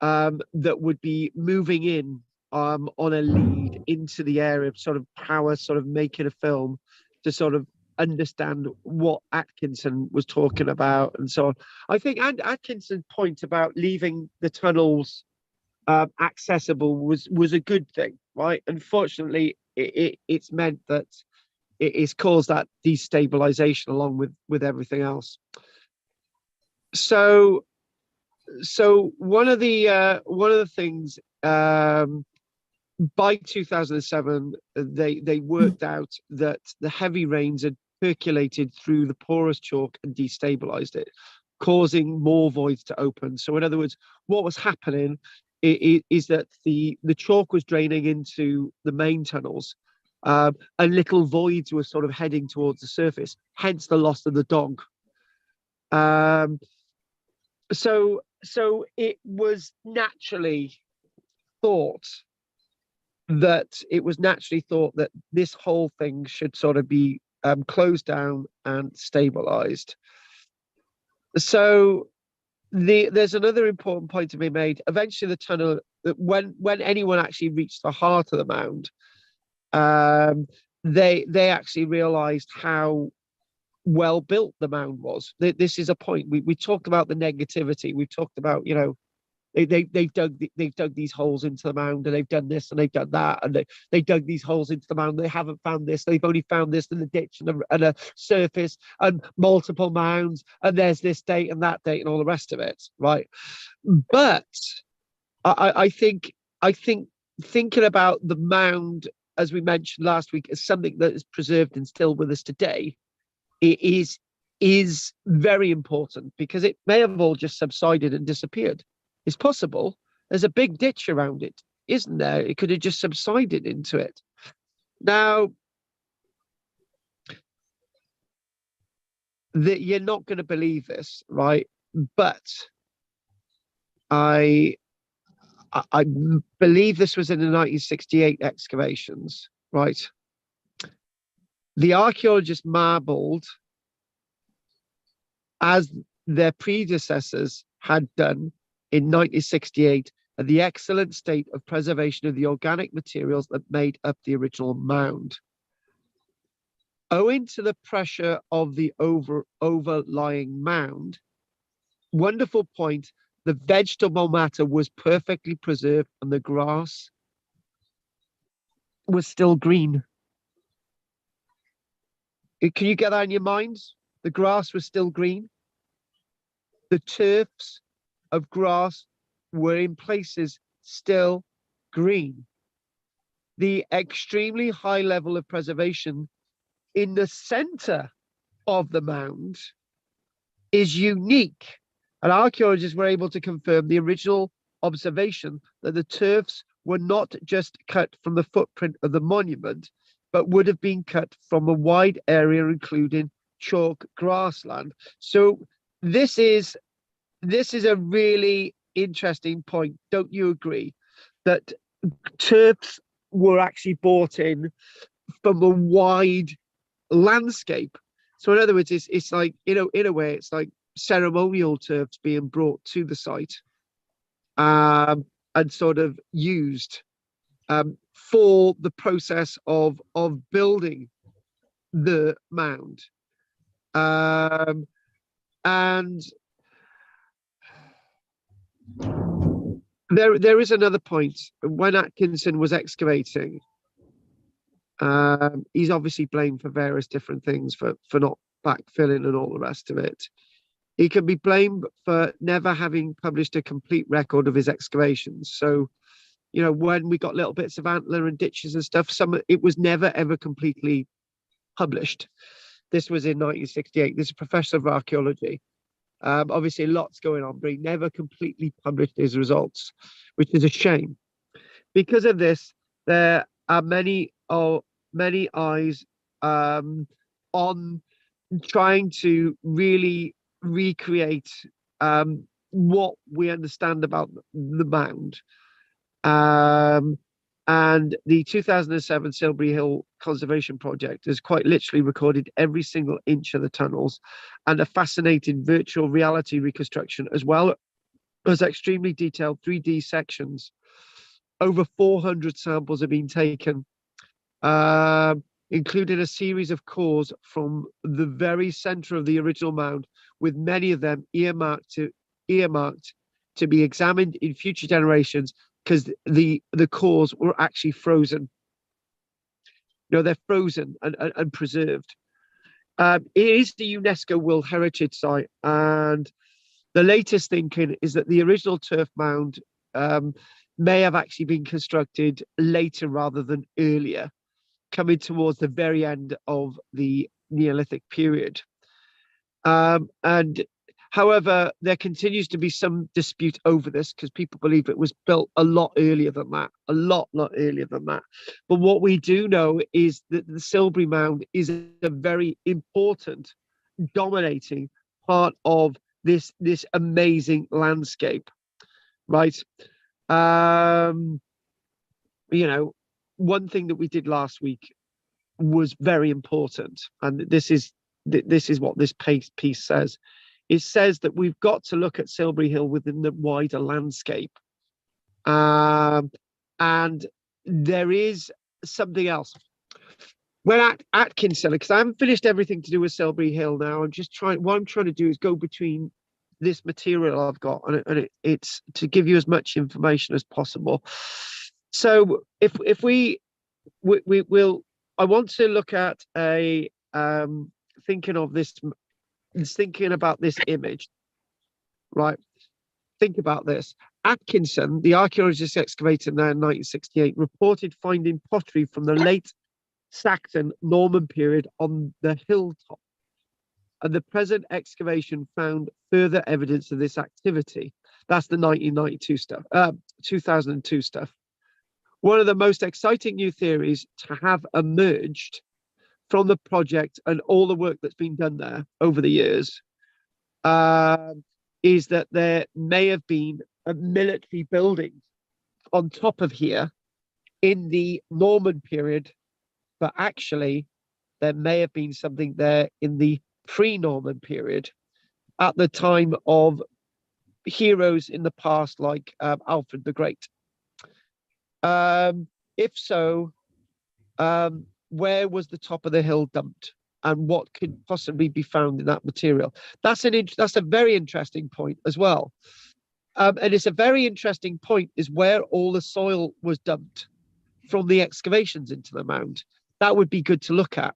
that would be moving in on a lead into the area, sort of power, sort of making a film to sort of understand what Atkinson was talking about and so on. I think Atkinson's point about leaving the tunnels accessible was a good thing, right? Unfortunately, it's meant that it's caused that destabilization along with everything else. So one of the things, by 2007, they worked out that the heavy rains had percolated through the porous chalk and destabilized it, causing more voids to open. So in other words, what was happening is that the chalk was draining into the main tunnels, and little voids were sort of heading towards the surface, hence the loss of the dog. So it was naturally thought that this whole thing should sort of be closed down and stabilized. So there's another important point to be made. Eventually the tunnel, when anyone actually reached the heart of the mound, they actually realized how well built the mound was. This is a point. We talked about the negativity. We've talked about, you know, they've dug these holes into the mound, and they've done this and they've done that, and they dug these holes into the mound. They haven't found this. They've only found this in the ditch and a surface and multiple mounds, and there's this date and that date and all the rest of it, right? But I think thinking about the mound, as we mentioned last week, as something that is preserved and still with us today, it is very important, because it may have all just subsided and disappeared. It's possible. There's a big ditch around it, isn't there? It could have just subsided into it. Now, you're not going to believe this, right? But I believe this was in the 1968 excavations, right? The archaeologists marbled, as their predecessors had done in 1968, at the excellent state of preservation of the organic materials that made up the original mound. owing to the pressure of the overlying mound, wonderful point, the vegetable matter was perfectly preserved and the grass was still green. Can you get that in your minds? The grass was still green. The turfs of grass were in places still green. The extremely high level of preservation in the center of the mound is unique. And archaeologists were able to confirm the original observation that the turfs were not just cut from the footprint of the monument, but would have been cut from a wide area, including chalk grassland. So this is a really interesting point. Don't you agree that turfs were actually brought in from a wide landscape? So in other words, it's like, in a way, it's like ceremonial turfs being brought to the site and sort of used for the process of building the mound. And there is another point. When Atkinson was excavating, he's obviously blamed for various different things, for not backfilling and all the rest of it. He can be blamed for never having published a complete record of his excavations. So, when we got little bits of antler and ditches and stuff, it was never ever completely published. This was in 1968. This is a professor of archaeology. Obviously, lots going on, but he never completely published his results, which is a shame. Because of this, there are many eyes on trying to really recreate what we understand about the mound. And the 2007 Silbury Hill Conservation Project has quite literally recorded every single inch of the tunnels, and a fascinating virtual reality reconstruction, as well as extremely detailed 3D sections. Over 400 samples have been taken, including a series of cores from the very center of the original mound, with many of them earmarked to be examined in future generations, because the cores were actually frozen. They're frozen and preserved. It is the UNESCO World Heritage Site, and the latest thinking is that the original turf mound may have actually been constructed later rather than earlier, coming towards the very end of the Neolithic period. And however, there continues to be some dispute over this, because people believe it was built a lot earlier than that, a lot earlier than that. But what we do know is that the Silbury Mound is a very important, dominating part of this amazing landscape, right? One thing that we did last week was very important, and this is what this piece says. It says that we've got to look at Silbury Hill within the wider landscape. And there is something else. When Atkinson, because I haven't finished everything to do with Silbury Hill now, what I'm trying to do is go between this material I've got, and it's to give you as much information as possible. So if we will, I want to look at thinking about this image, right? Think about this. Atkinson, the archaeologist excavating there in 1968, reported finding pottery from the late Saxon Norman period on the hilltop, and the present excavation found further evidence of this activity. That's the 1992 stuff, 2002 stuff. One of the most exciting new theories to have emerged from the project and all the work that's been done there over the years is that there may have been a military building on top of here in the Norman period, but actually there may have been something there in the pre-Norman period, at the time of heroes in the past like Alfred the Great. If so, where was the top of the hill dumped? and what could possibly be found in that material. That's a very interesting point as well. And it's a very interesting point is where all the soil was dumped from the excavations into the mound. That would be good to look at.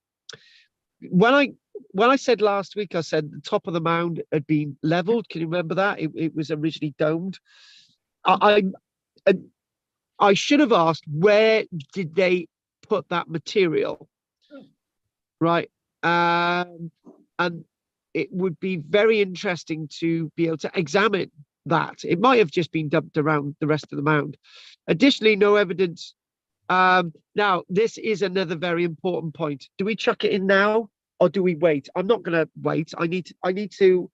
When I said last week, I said the top of the mound had been leveled. Can you remember that? It was originally domed. I should have asked, where did they put that material? Right. And it would be very interesting to be able to examine that. It might have just been dumped around the rest of the mound. Additionally, no evidence. Now, this is another very important point. Do we chuck it in now or do we wait? I'm not going to wait. I need to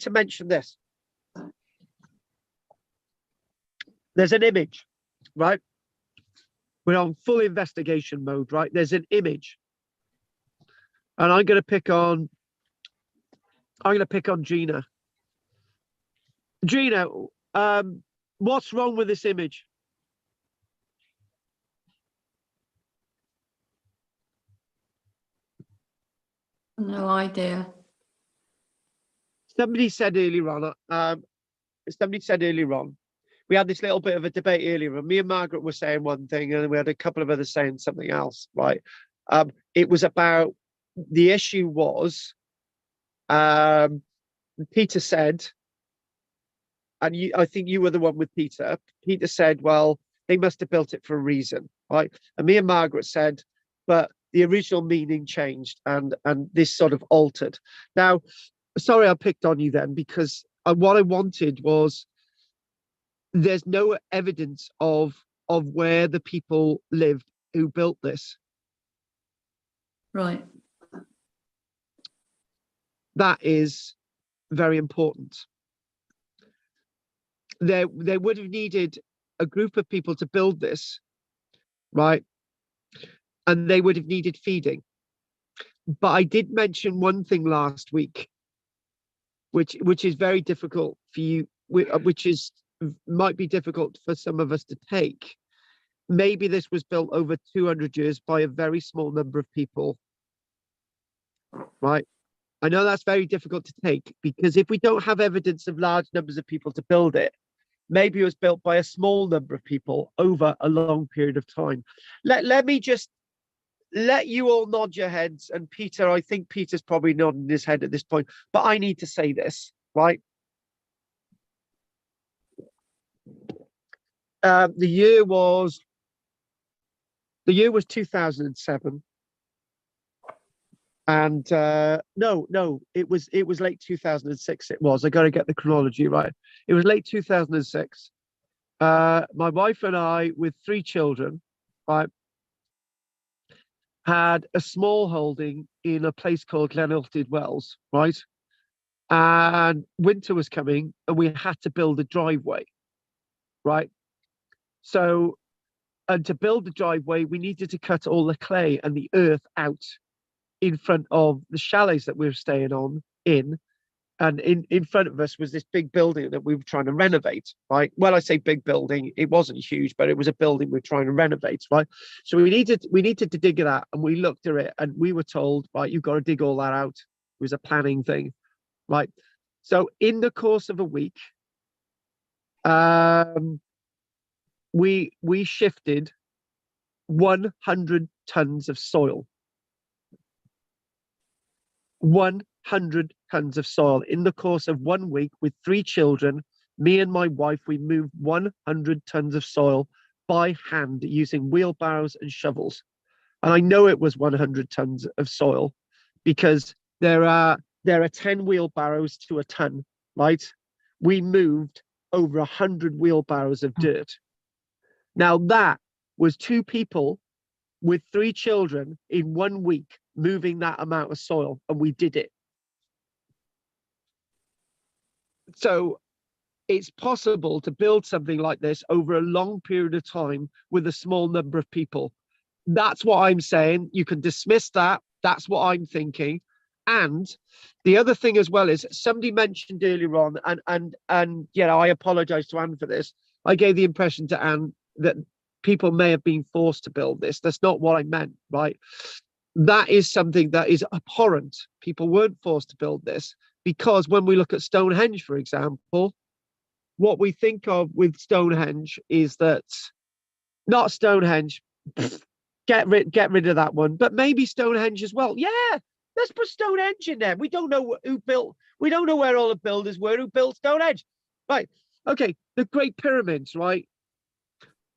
mention this. There's an image, right? We're on full investigation mode, right? There's an image. And I'm going to pick on Gina. Gina, what's wrong with this image? No idea. Somebody said earlier on, we had this little bit of a debate earlier, and me and Margaret were saying one thing, and we had a couple of others saying something else, right? It was about, the issue was, Peter said, and I think you were the one with Peter. Peter said, well, they must have built it for a reason, right? And me and Margaret said, but the original meaning changed, and this sort of altered. Now, sorry I picked on you then, because what I wanted was, there's no evidence of where the people lived who built this. Right. That is very important. They would have needed a group of people to build this, right? And they would have needed feeding. But I did mention one thing last week, which is very difficult for you, which might be difficult for some of us to take. Maybe this was built over 200 years by a very small number of people, right? I know that's very difficult to take, because if we don't have evidence of large numbers of people to build it, maybe it was built by a small number of people over a long period of time. Let me just let you all nod your heads. And Peter, I think Peter's probably nodding his head at this point, but I need to say this, right? The year was 2007. And no, it was late 2006. It was. I got to get the chronology right. It was late 2006. My wife and I, with 3 children, right, had a small holding in a place called Glenaltyd Wells, right? And winter was coming, and we had to build a driveway, right? So, and to build the driveway, we needed to cut all the clay and the earth out in front of the chalets that we were staying in. And in front of us was this big building that we were trying to renovate, right? Well, I say big building, it wasn't huge, but it was a building we were trying to renovate, right? So we needed to dig it out, and we looked at it, and we were told, right, you've got to dig all that out. It was a planning thing, right? So in the course of a week, we shifted 100 tons of soil. 100 tons of soil in the course of 1 week. With 3 children, me and my wife, we moved 100 tons of soil by hand using wheelbarrows and shovels. And I know it was 100 tons of soil, because there are 10 wheelbarrows to a ton, right? We moved over 100 wheelbarrows of dirt. Now that was 2 people with 3 children in 1 week moving that amount of soil, and we did it. So it's possible to build something like this over a long period of time with a small number of people. That's what I'm saying. You can dismiss that. That's what I'm thinking. And the other thing as well is, somebody mentioned earlier on, and you know, I apologize to Anne for this. I gave the impression to Anne that people may have been forced to build this. That's not what I meant, right? that is something that is abhorrent. People weren't forced to build this, because when we look at Stonehenge, for example, what we think of with Stonehenge is that, not Stonehenge, get rid of that one, but maybe Stonehenge as well. Yeah, let's put Stonehenge in there. We don't know who built, we don't know where all the builders were who built Stonehenge. Right, okay, the Great Pyramids, right?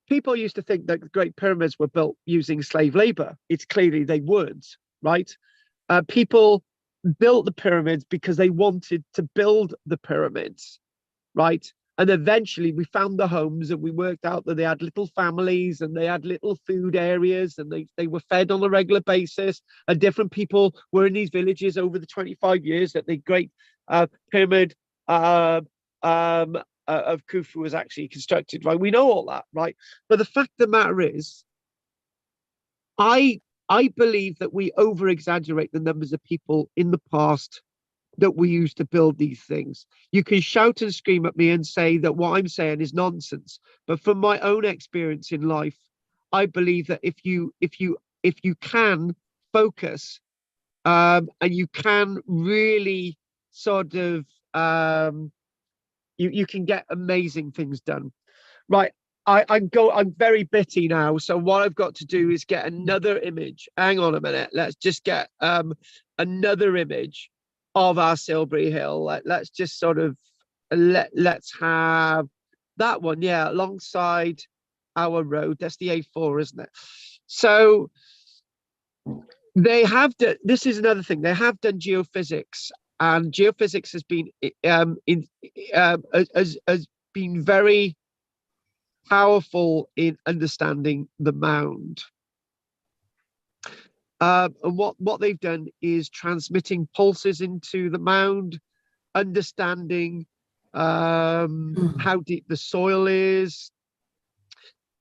People used to think that the Great Pyramids were built using slave labor. It's clearly they weren't, right? People built the pyramids because they wanted to build the pyramids, right? And eventually we found the homes, and we worked out that they had little families and they had little food areas, and they were fed on a regular basis. And different people were in these villages over the 25 years that the Great Pyramid of Khufu was actually constructed, right? We know all that, right? But the fact of the matter is, I believe that we over exaggerate the numbers of people in the past that we used to build these things. You can shout and scream at me and say that what I'm saying is nonsense, but from my own experience in life, I believe that if you can focus, and you can really sort of you can get amazing things done. Right. I'm very bitty now. So what I've got to do is get another image. Hang on a minute. Let's just get another image of our Silbury Hill. Let's just sort of let's have that one. Yeah, alongside our road. That's the A4, isn't it? So they have done, this is another thing. They have done geophysics, and geophysics has been has been very powerful in understanding the mound. And what they've done is transmitting pulses into the mound, understanding how deep the soil is.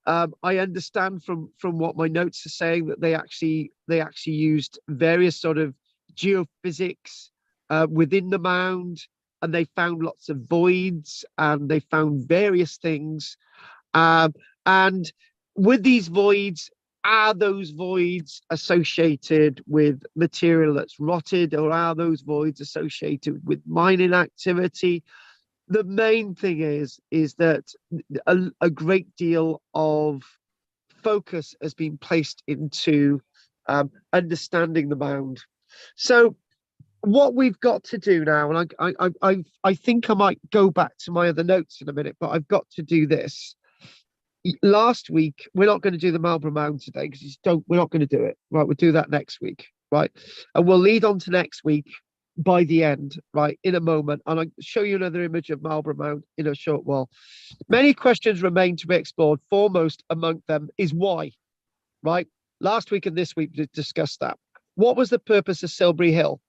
I understand from what my notes are saying that they actually used various sort of geophysics within the mound, and they found lots of voids, and they found various things. And with these voids, are those voids associated with material that's rotted, or are those voids associated with mining activity? The main thing is that a great deal of focus has been placed into understanding the mound. So what we've got to do now, and I think I might go back to my other notes in a minute, but I've got to do this. Last week, we're not going to do the Marlborough Mound today because we're not going to do it. Right, we'll do that next week, right? And we'll lead on to next week by the end, right, in a moment. And I'll show you another image of Marlborough Mound in a short while. Many questions remain to be explored. Foremost among them is why, right? Last week and this week we discussed that. What was the purpose of Silbury Hill?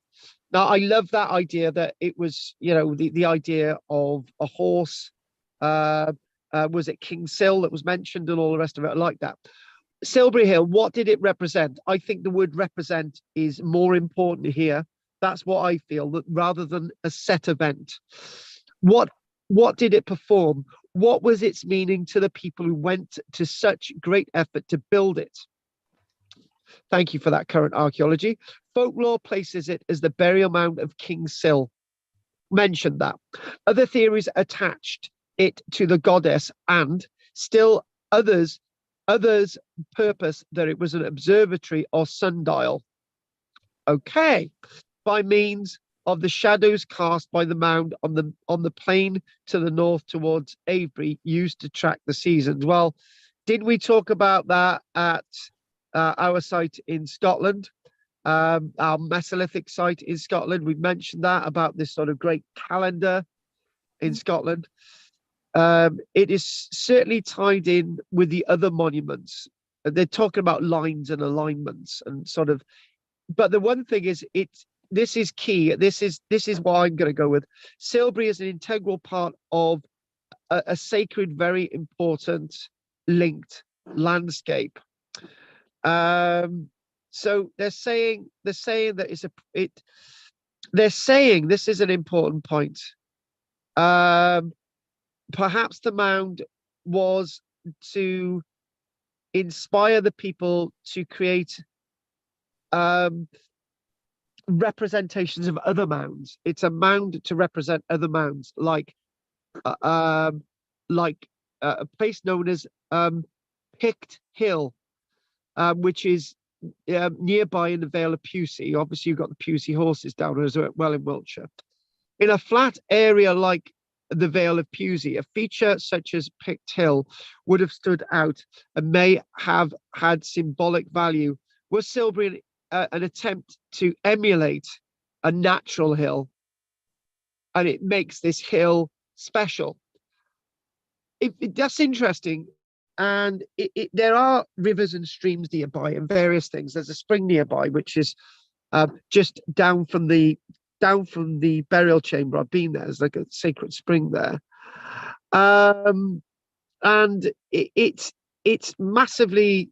Now, I love that idea that it was, you know, the idea of a horse. Was it King Sil that was mentioned and all the rest of it? I like that. Silbury Hill, what did it represent? I think the word represent is more important here. That's what I feel, that rather than a set event. What did it perform? What was its meaning to the people who went to such great effort to build it? Thank you for that, current archaeology. Folklore places it as the burial mound of King Sil. Mentioned that. Other theories attached it to the goddess, and still others purpose that it was an observatory or sundial. Okay, by means of the shadows cast by the mound on the plain to the north towards Avebury, used to track the seasons. Well, did we talk about that at our site in Scotland? Our Mesolithic site in Scotland. We mentioned that about this sort of great calendar in Scotland. It is certainly tied in with the other monuments. They're talking about lines and alignments and sort of, but the one thing is, this is key. This is what I'm going to go with. Silbury is an integral part of a sacred, very important, linked landscape. So they're saying that they're saying this is an important point. Perhaps the mound was to inspire the people to create representations of other mounds. It's a mound to represent other mounds, like a place known as Pict Hill, which is nearby in the Vale of Pewsey. Obviously, you've got the Pewsey horses down there as well in Wiltshire. In a flat area like the Vale of Pewsey, a feature such as Pict Hill would have stood out and may have had symbolic value. Was Silbury an attempt to emulate a natural hill, and it makes this hill special? That's interesting. And there are rivers and streams nearby and various things. There's a spring nearby, which is just down from the burial chamber. I've been there. There's like a sacred spring there. And it's massively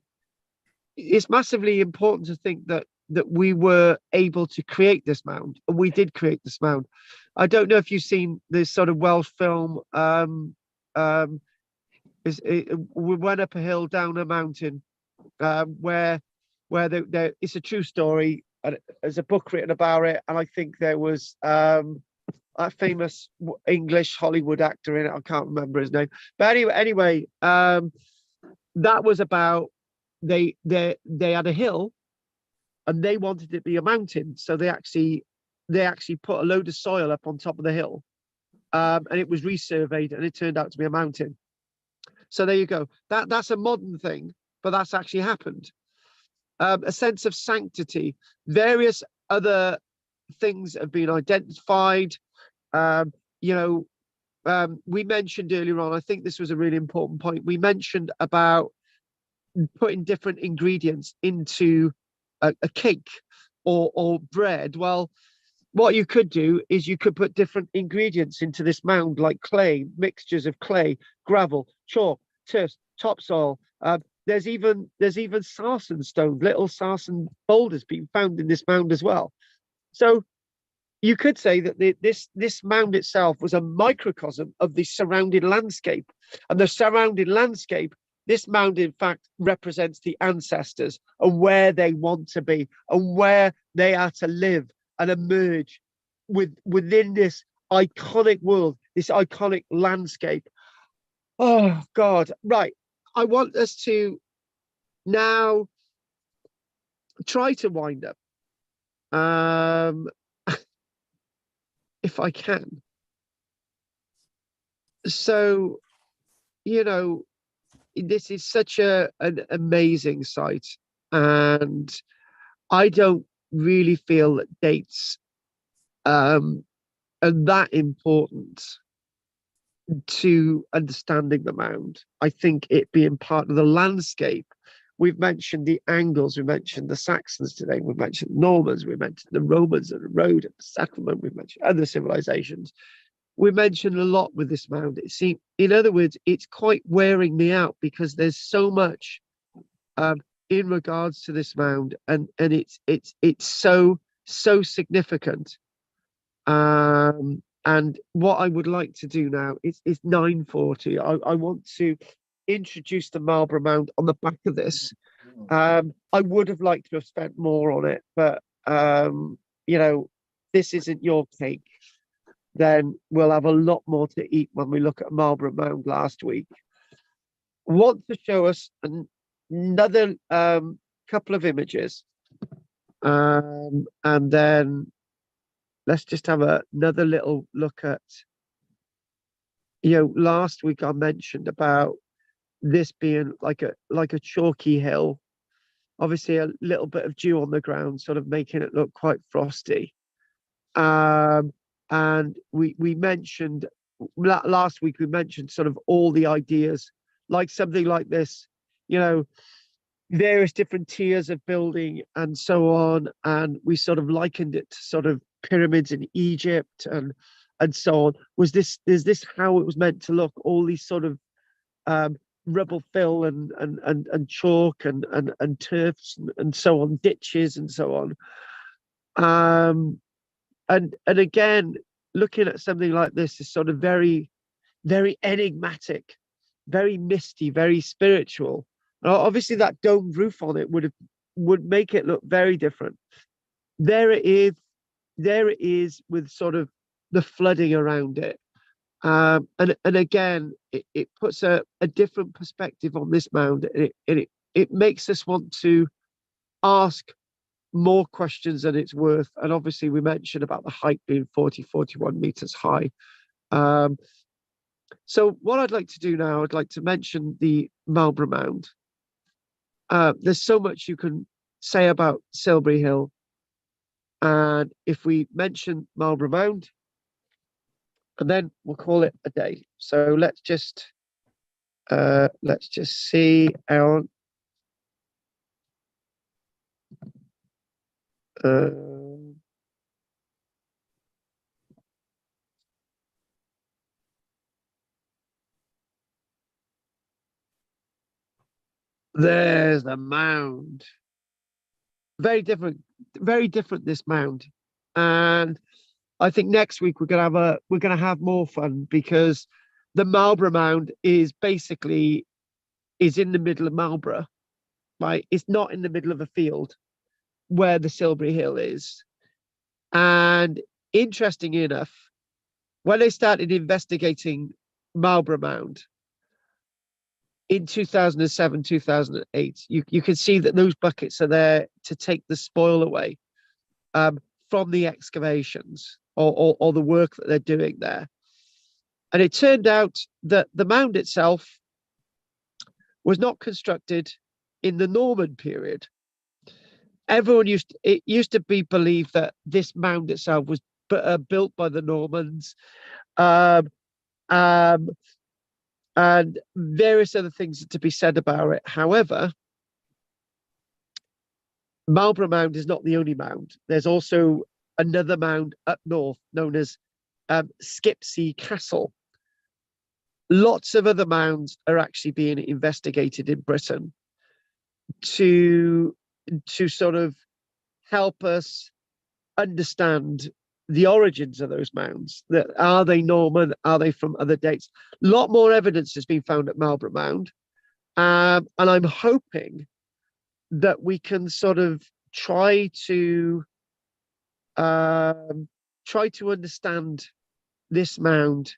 important to think that we were able to create this mound, and we did create this mound. I don't know if you've seen this sort of Welsh film. We went up a hill, down a mountain, where it's a true story. And there's a book written about it, and I think there was a famous English Hollywood actor in it. I can't remember his name, but anyway, that was about they had a hill, and they wanted it to be a mountain, so they actually put a load of soil up on top of the hill, and it was resurveyed, and it turned out to be a mountain. So there you go. That's a modern thing, but that's actually happened. A sense of sanctity. Various other things have been identified. We mentioned earlier on, I think this was a really important point. We mentioned about putting different ingredients into a cake or bread. Well, what you could do is you could put different ingredients into this mound, like clay, mixtures of clay, gravel, chalk, turf, topsoil. There's even sarsen stones, little sarsen boulders being found in this mound as well. So you could say that this mound itself was a microcosm of the surrounding landscape. And the surrounding landscape, this mound, in fact, represents the ancestors and where they want to be and where they are to live and emerge within this iconic world, this iconic landscape. Oh, God. Right. I want us to now try to wind up, if I can. So, this is such an amazing site, and I don't really feel that dates are that important to understanding the mound. I think it being part of the landscape. We've mentioned the Angles, we mentioned the Saxons today, we've mentioned Normans, we mentioned the Romans and the road and the settlement, we've mentioned other civilizations. We mentioned a lot with this mound. It seems, in other words, it's quite wearing me out because there's so much in regards to this mound, and it's so significant. And what I would like to do now is 9:40. I want to introduce the Marlborough Mound on the back of this. I would have liked to have spent more on it, but this isn't your cake. Then we'll have a lot more to eat when we look at Marlborough Mound last week. I want to show us another couple of images, and then let's just have another little look at, last week I mentioned about this being like a chalky hill, obviously a little bit of dew on the ground, sort of making it look quite frosty. And we mentioned last week, we mentioned sort of all the ideas, like something like this, various different tiers of building and so on. And we sort of likened it to sort of pyramids in Egypt and so on. Is this how it was meant to look? All these sort of rubble fill and chalk and turfs and so on, ditches and so on. And again, looking at something like this is sort of very, very enigmatic, very misty, very spiritual. Obviously, that domed roof on it would have would make it look very different. There it is. There it is with sort of the flooding around it. And again, it puts a different perspective on this mound. It makes us want to ask more questions than it's worth. And obviously we mentioned about the height being 41 meters high. So what I'd like to do now, I'd like to mention the Marlborough Mound. There's so much you can say about Silbury Hill. And if we mention Marlborough Mound, and then we'll call it a day. So let's just see, Aaron. There's the mound. Very different this mound. And I think next week we're gonna have more fun, because the Marlborough Mound is in the middle of Marlborough, right? It's not in the middle of a field where the Silbury Hill is. And interesting enough, when they started investigating Marlborough Mound in 2007, 2008, you can see that those buckets are there to take the spoil away from the excavations or the work that they're doing there. And it turned out that the mound itself was not constructed in the Norman period. It used to be believed that this mound itself was built by the Normans, and various other things to be said about it. However, Marlborough Mound is not the only mound. There's also another mound up north known as Skipsea Castle. Lots of other mounds are actually being investigated in Britain to sort of help us understand the origins of those mounds. That are they Norman? Are they from other dates? A lot more evidence has been found at Marlborough Mound, and I'm hoping that we can sort of try to understand this mound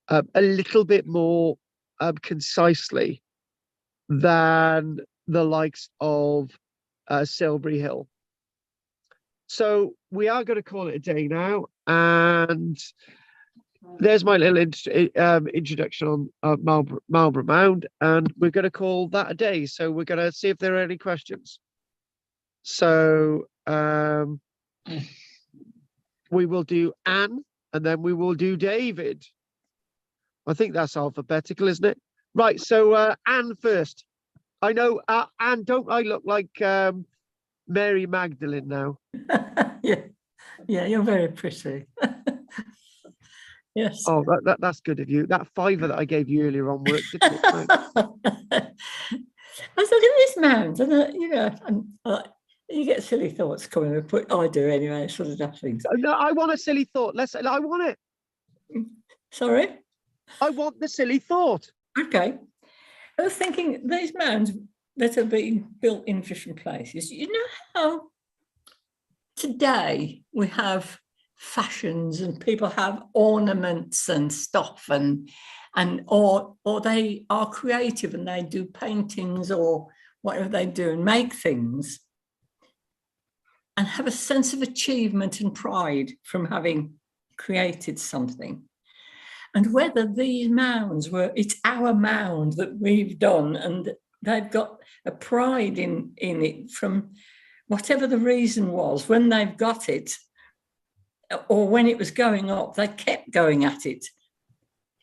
a little bit more concisely than the likes of Silbury Hill. So we are going to call it a day now, and there's my little introduction on Marlborough Mound, and we're going to call that a day. So we're going to see if there are any questions. So we will do Anne, and then we will do David. I think that's alphabetical, isn't it? Right, so Anne first. I know, Anne, don't I look like Mary Magdalene now? Yeah, you're very pretty. Yes. Oh, that's good of you. That fiver that I gave you earlier on worked, didn't it? I was looking at this mound, and you get silly thoughts coming. But I do anyway. Sort of daft things. No, I want a silly thought. I want it. Sorry. I want the silly thought. Okay. I was thinking these mounds that are being built in different places. You know how today we have fashions and people have ornaments and stuff, or they are creative and they do paintings or whatever they do and make things and have a sense of achievement and pride from having created something. And whether these mounds it's our mound that we've done, and they've got a pride in it from whatever the reason was when they've got it, or when it was going up, they kept going at it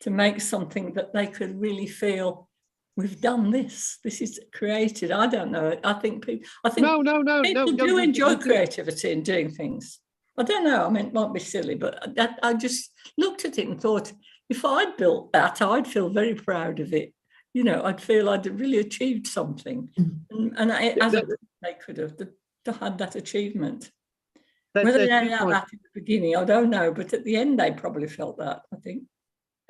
to make something that they could really feel, we've done this. This is created. I don't know. I think people do enjoy creativity and doing things. I don't know. I mean, it might be silly, but I just looked at it and thought, if I'd built that, I'd feel very proud of it. You know, I'd feel I'd really achieved something. They could have had that achievement. Whether they had that in the beginning, I don't know. But at the end, they probably felt that, I think.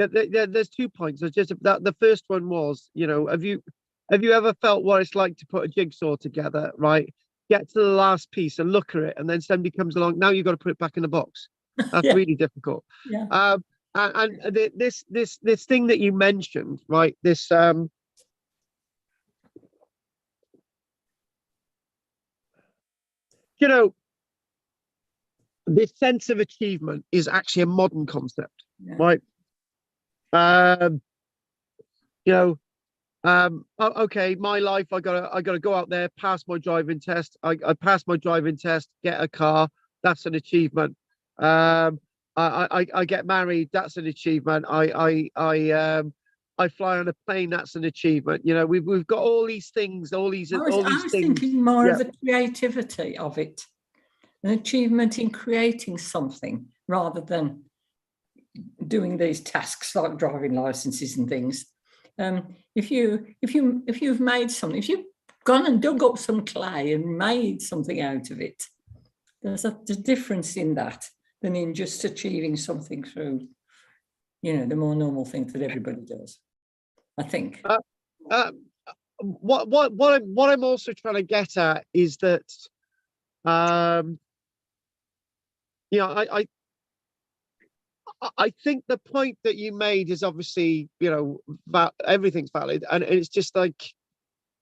There's 2 points. There's just that the first one was, have you ever felt what it's like to put a jigsaw together, right? get to the last piece and look at it, and then somebody comes along. Now you've got to put it back in the box. That's Yeah. really difficult. Yeah. This thing that you mentioned, right? This you know, this sense of achievement is actually a modern concept, Yeah. right? Okay, my life, I gotta go out there, pass my driving test. I pass my driving test, get a car. That's an achievement. I get married. That's an achievement. I fly on a plane. That's an achievement. You know, we've got all these things, all these I was things. thinking more of the creativity of it, an achievement in creating something rather than doing these tasks like driving licenses and things. If you've made something, if you've gone and dug up some clay and made something out of it, there's a difference in that than in just achieving something through, the more normal things that everybody does, I think. What I'm also trying to get at is that, I think the point that you made is obviously, everything's valid, and it's just like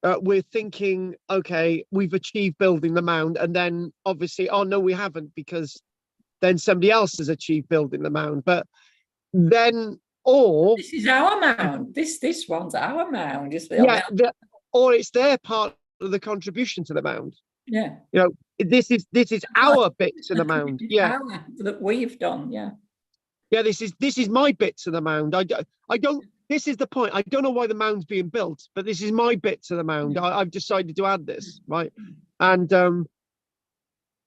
we're thinking, okay, we've achieved building the mound, and then obviously, oh no, we haven't, because then somebody else has achieved building the mound. But then, or this is our mound. This one's our mound. Or it's their part of the contribution to the mound. Yeah. This is our bit to the mound. Yeah. That we've done. Yeah. Yeah, this is my bit to the mound. I don't. This is the point. I don't know why the mound's being built, but this is my bit to the mound. I've decided to add this, right? And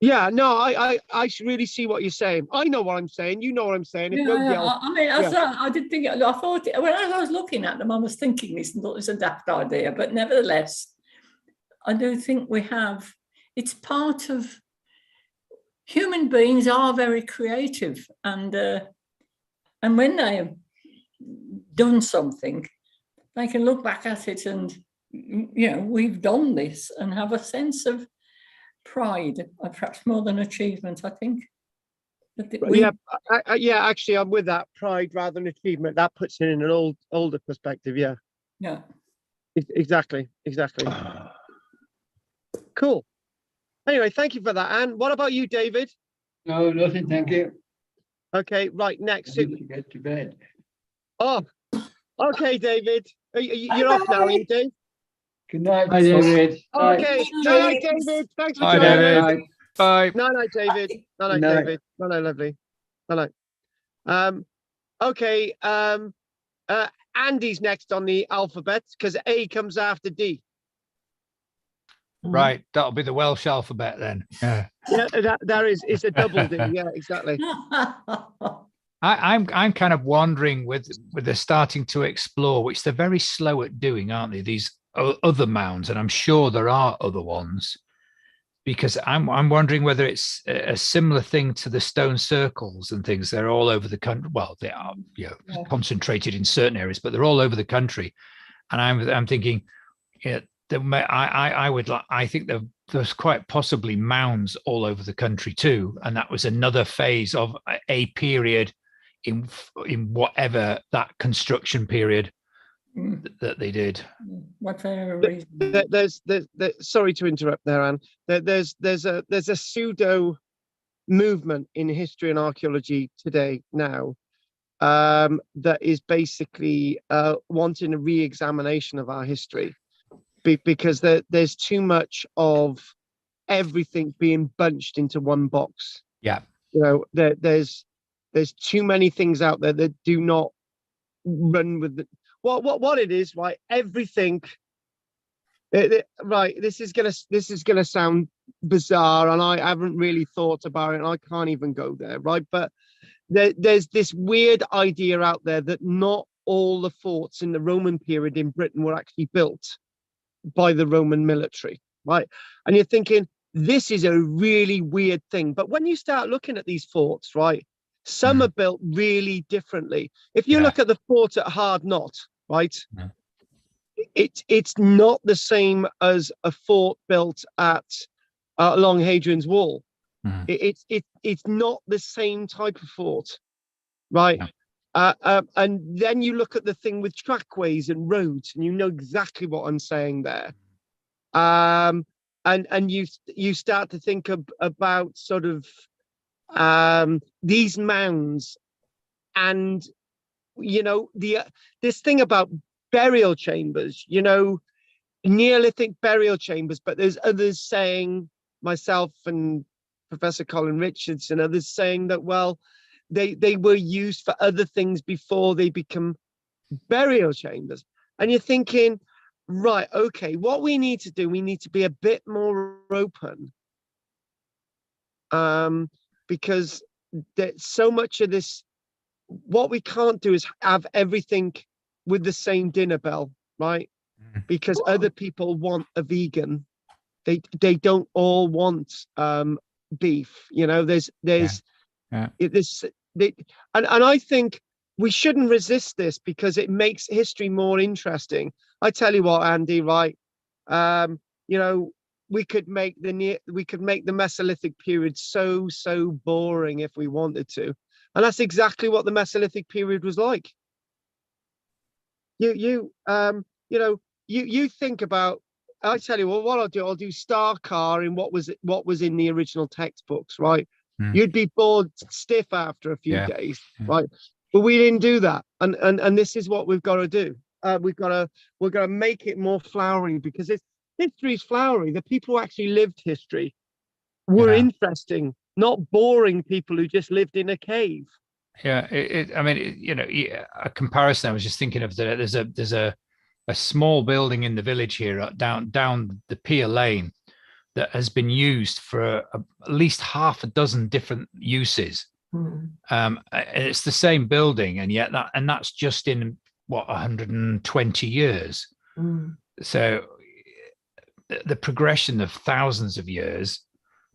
I really see what you're saying. I know what I'm saying. You know what I'm saying. If nobody else, I did think. I thought when I was looking at them, I was thinking this and thought it's a daft idea, but nevertheless, I do think we have. It's part of human beings are very creative, and when they have done something, they can look back at it and, we've done this, and have a sense of pride, or perhaps more than achievement, I think. Actually, I'm with that. Pride rather than achievement. That puts it in an older perspective. Yeah. Yeah. Exactly. Cool. Anyway, thank you for that, Anne. What about you, David? No, nothing, thank you. Okay, right, next. I need to get to bed. Oh, okay, David. You're off now, are you, Dave? Good night, David. Okay, night, David. Thanks for Bye, joining. David. Bye. Night, David. Night, David. Night, lovely. Night. Okay. Andy's next on the alphabet because A comes after D. Right, that'll be the Welsh alphabet then. Yeah. Yeah, it's a double D. Yeah, exactly. I'm kind of wondering with they're starting to explore, which they're very slow at doing, aren't they? These other mounds, and I'm sure there are other ones, because I'm wondering whether it's a similar thing to the stone circles and things. They're all over the country. Well, they are concentrated in certain areas, but they're all over the country. And I'm thinking, I think there's quite possibly mounds all over the country too, and that was another phase of a period in whatever that construction period that they did. Whatever reason. There's sorry to interrupt there, Anne. There's a pseudo movement in history and archaeology today now that is basically wanting a re-examination of our history. Because there's too much of everything being bunched into one box. Yeah. There's too many things out there that do not run with the what it is, right? Everything. Right. This is gonna sound bizarre, and I haven't really thought about it, and I can't even go there, right? But there's this weird idea out there that not all the forts in the Roman period in Britain were actually built by the Roman military, right? And you're thinking, this is a really weird thing. But when you start looking at these forts, right, some are built really differently. If you look at the fort at Hard Knot, right, it's not the same as a fort built at along Hadrian's Wall. Mhm. It's not the same type of fort, right? And then you look at the thing with trackways and roads, and you know exactly what I'm saying there. And you start to think about sort of these mounds, and you know this thing about burial chambers, you know, Neolithic burial chambers, but there's others saying, myself and Professor Colin Richards and others saying that, well, they were used for other things before they become burial chambers. And you're thinking, right, okay, what we need to do, we need to be a bit more open, because there's so much of this. What we can't do is have everything with the same dinner bell, right? Because other people want a vegan. They don't all want beef. You know, there's this, and I think we shouldn't resist this because it makes history more interesting. I tell you what, Andy, right? You know, we could make the Mesolithic period so boring if we wanted to. And that's exactly what the Mesolithic period was like. You know, you think about, I tell you what I'll do star car in what was in the original textbooks, right? You'd be bored stiff after a few days, right? But we didn't do that. And this is what we've got to do. We're gonna make it more flowery, because history's flowery. The people who actually lived history were interesting, not boring people who just lived in a cave. Yeah, I mean, you know, a comparison. I was just thinking of that. There's a small building in the village here, down the Pier Lane, that has been used for at least half a dozen different uses. It's the same building, and yet that's just in what 120 years. So the progression of thousands of years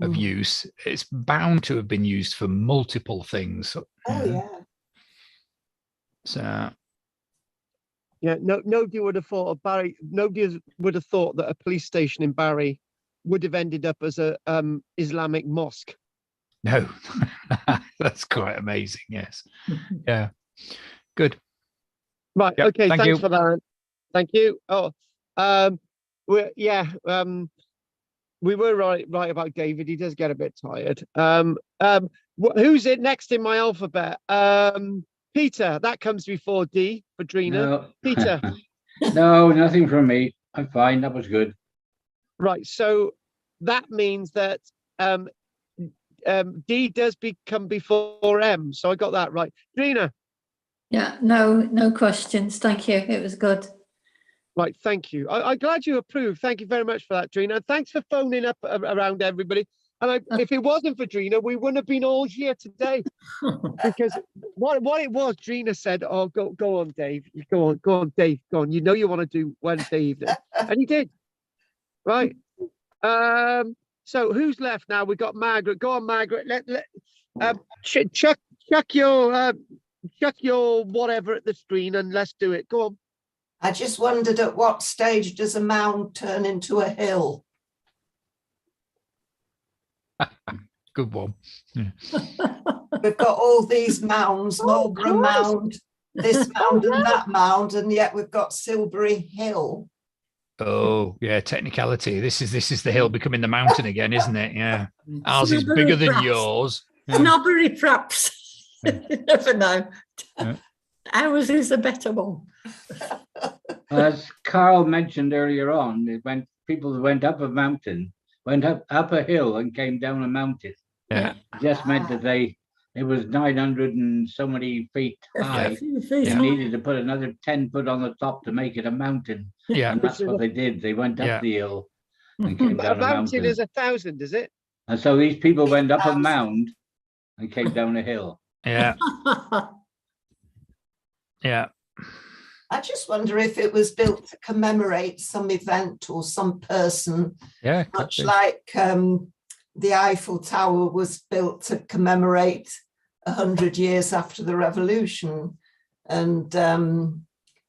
of use, it's bound to have been used for multiple things. Oh yeah. So yeah, nobody would have thought of Barry. Nobody would have thought that a police station in Barry would have ended up as a Islamic mosque. no. That's quite amazing. Yes. Yeah, good. Right. Yep, Okay, thank thanks you. for that. Thank you. We were right about David. He does get a bit tired. Who's it next in my alphabet? Peter. That comes before D for Drina. No. Peter. No, nothing from me. I'm fine. That was good. Right. So that means that D does become before M. So I got that right. Drina. Yeah, no questions. Thank you. It was good. Right, thank you. I'm glad you approved. Thank you very much for that, Drina. Thanks for phoning up around everybody. And if it wasn't for Drina, we wouldn't have been all here today. Because what it was, Drina said, "Oh, go on, Dave. Go on, Dave. Go on. You know you want to do Wednesday evening," and he did. Right. So who's left now? We got Margaret. Go on, Margaret. Chuck your whatever at the screen and let's do it. Go on. I just wondered, at what stage does a mound turn into a hill? Good one. Yeah. We've got all these mounds, Marlborough Mound, this mound and that mound, and yet we've got Silbury Hill. Oh yeah, technicality. This is the hill becoming the mountain again, isn't it? Yeah. Ours is Snobbery bigger than perhaps. yours. Yeah. Snobbery, perhaps. Yeah. You never know. Yeah. Ours is a better one. As Carl mentioned earlier on, people went up a mountain, went up a hill and came down a mountain. Yeah. It just meant that it was 900 and so many feet high. They needed to put another 10 foot on the top to make it a mountain. Yeah. And that's what they did. They went up the hill and came A down a mountain mountain. is 1,000, is it? And so these people went up a mound and came down a hill. Yeah. Yeah. I just wonder if it was built to commemorate some event or some person, Yeah. much like the Eiffel Tower was built to commemorate 100 years after the revolution. And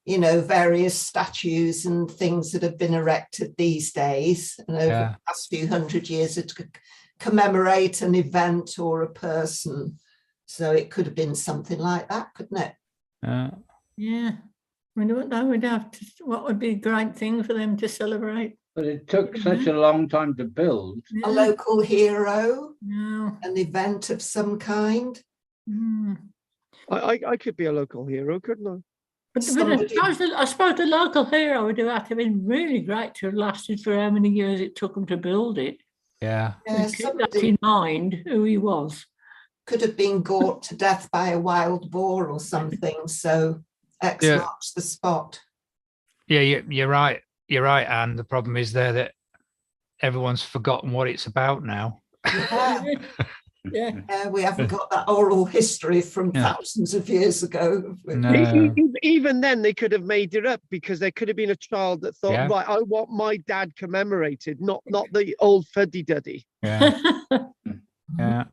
you know, various statues and things that have been erected these days and over the past few hundred years to commemorate an event or a person. So it could have been something like that, couldn't it? Yeah. I wonder what they would have to, what would be a great thing for them to celebrate. But it took such a long time to build. Yeah. A local hero, No. an event of some kind. Mm. I could be a local hero, couldn't I? But I suppose the local hero would have had to have been really great to have lasted for how many years it took them to build it. Yeah, Keep that in mind, who he was. Could have been gored to death by a wild boar or something. So X marks the spot. Yeah, you're right. You're right, Anne. The problem is there that everyone's forgotten what it's about now. Yeah, we haven't got that oral history from thousands of years ago. No. Even then, they could have made it up, because there could have been a child that thought, right, I want my dad commemorated, not the old fuddy-duddy. Yeah. Yeah.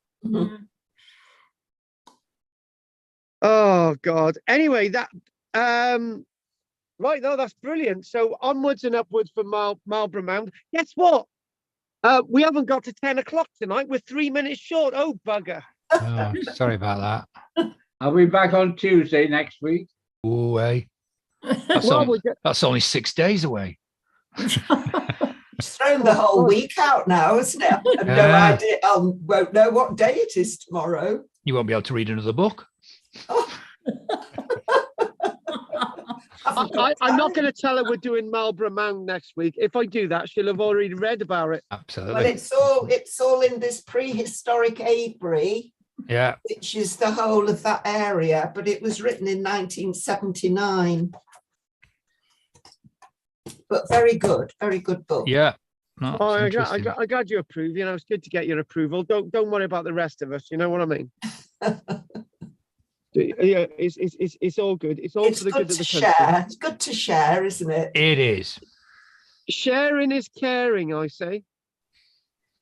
Oh God. Anyway, that right, no, that's brilliant. So onwards and upwards for Marlborough Mound. Guess what? We haven't got to 10 o'clock tonight. We're 3 minutes short. Oh, bugger. Oh, sorry about that. I'll be back on Tuesday next week. Oh, hey. That's only 6 days away. It's thrown the whole week out now, isn't it? I have no idea. I won't know what day it is tomorrow. You won't be able to read another book. Oh. I'm not going to tell her we're doing Marlborough Mound next week. If I do that, she'll have already read about it. Absolutely. Well, it's all in this prehistoric Avebury, which is the whole of that area, but it was written in 1979. But very good book. Yeah. No, I'm glad you approve. You know, it's good to get your approval. Don't worry about the rest of us. You know what I mean? Yeah, it's all good. It's all for the good of the country. It's good to share, isn't it? It is. Sharing is caring, I say.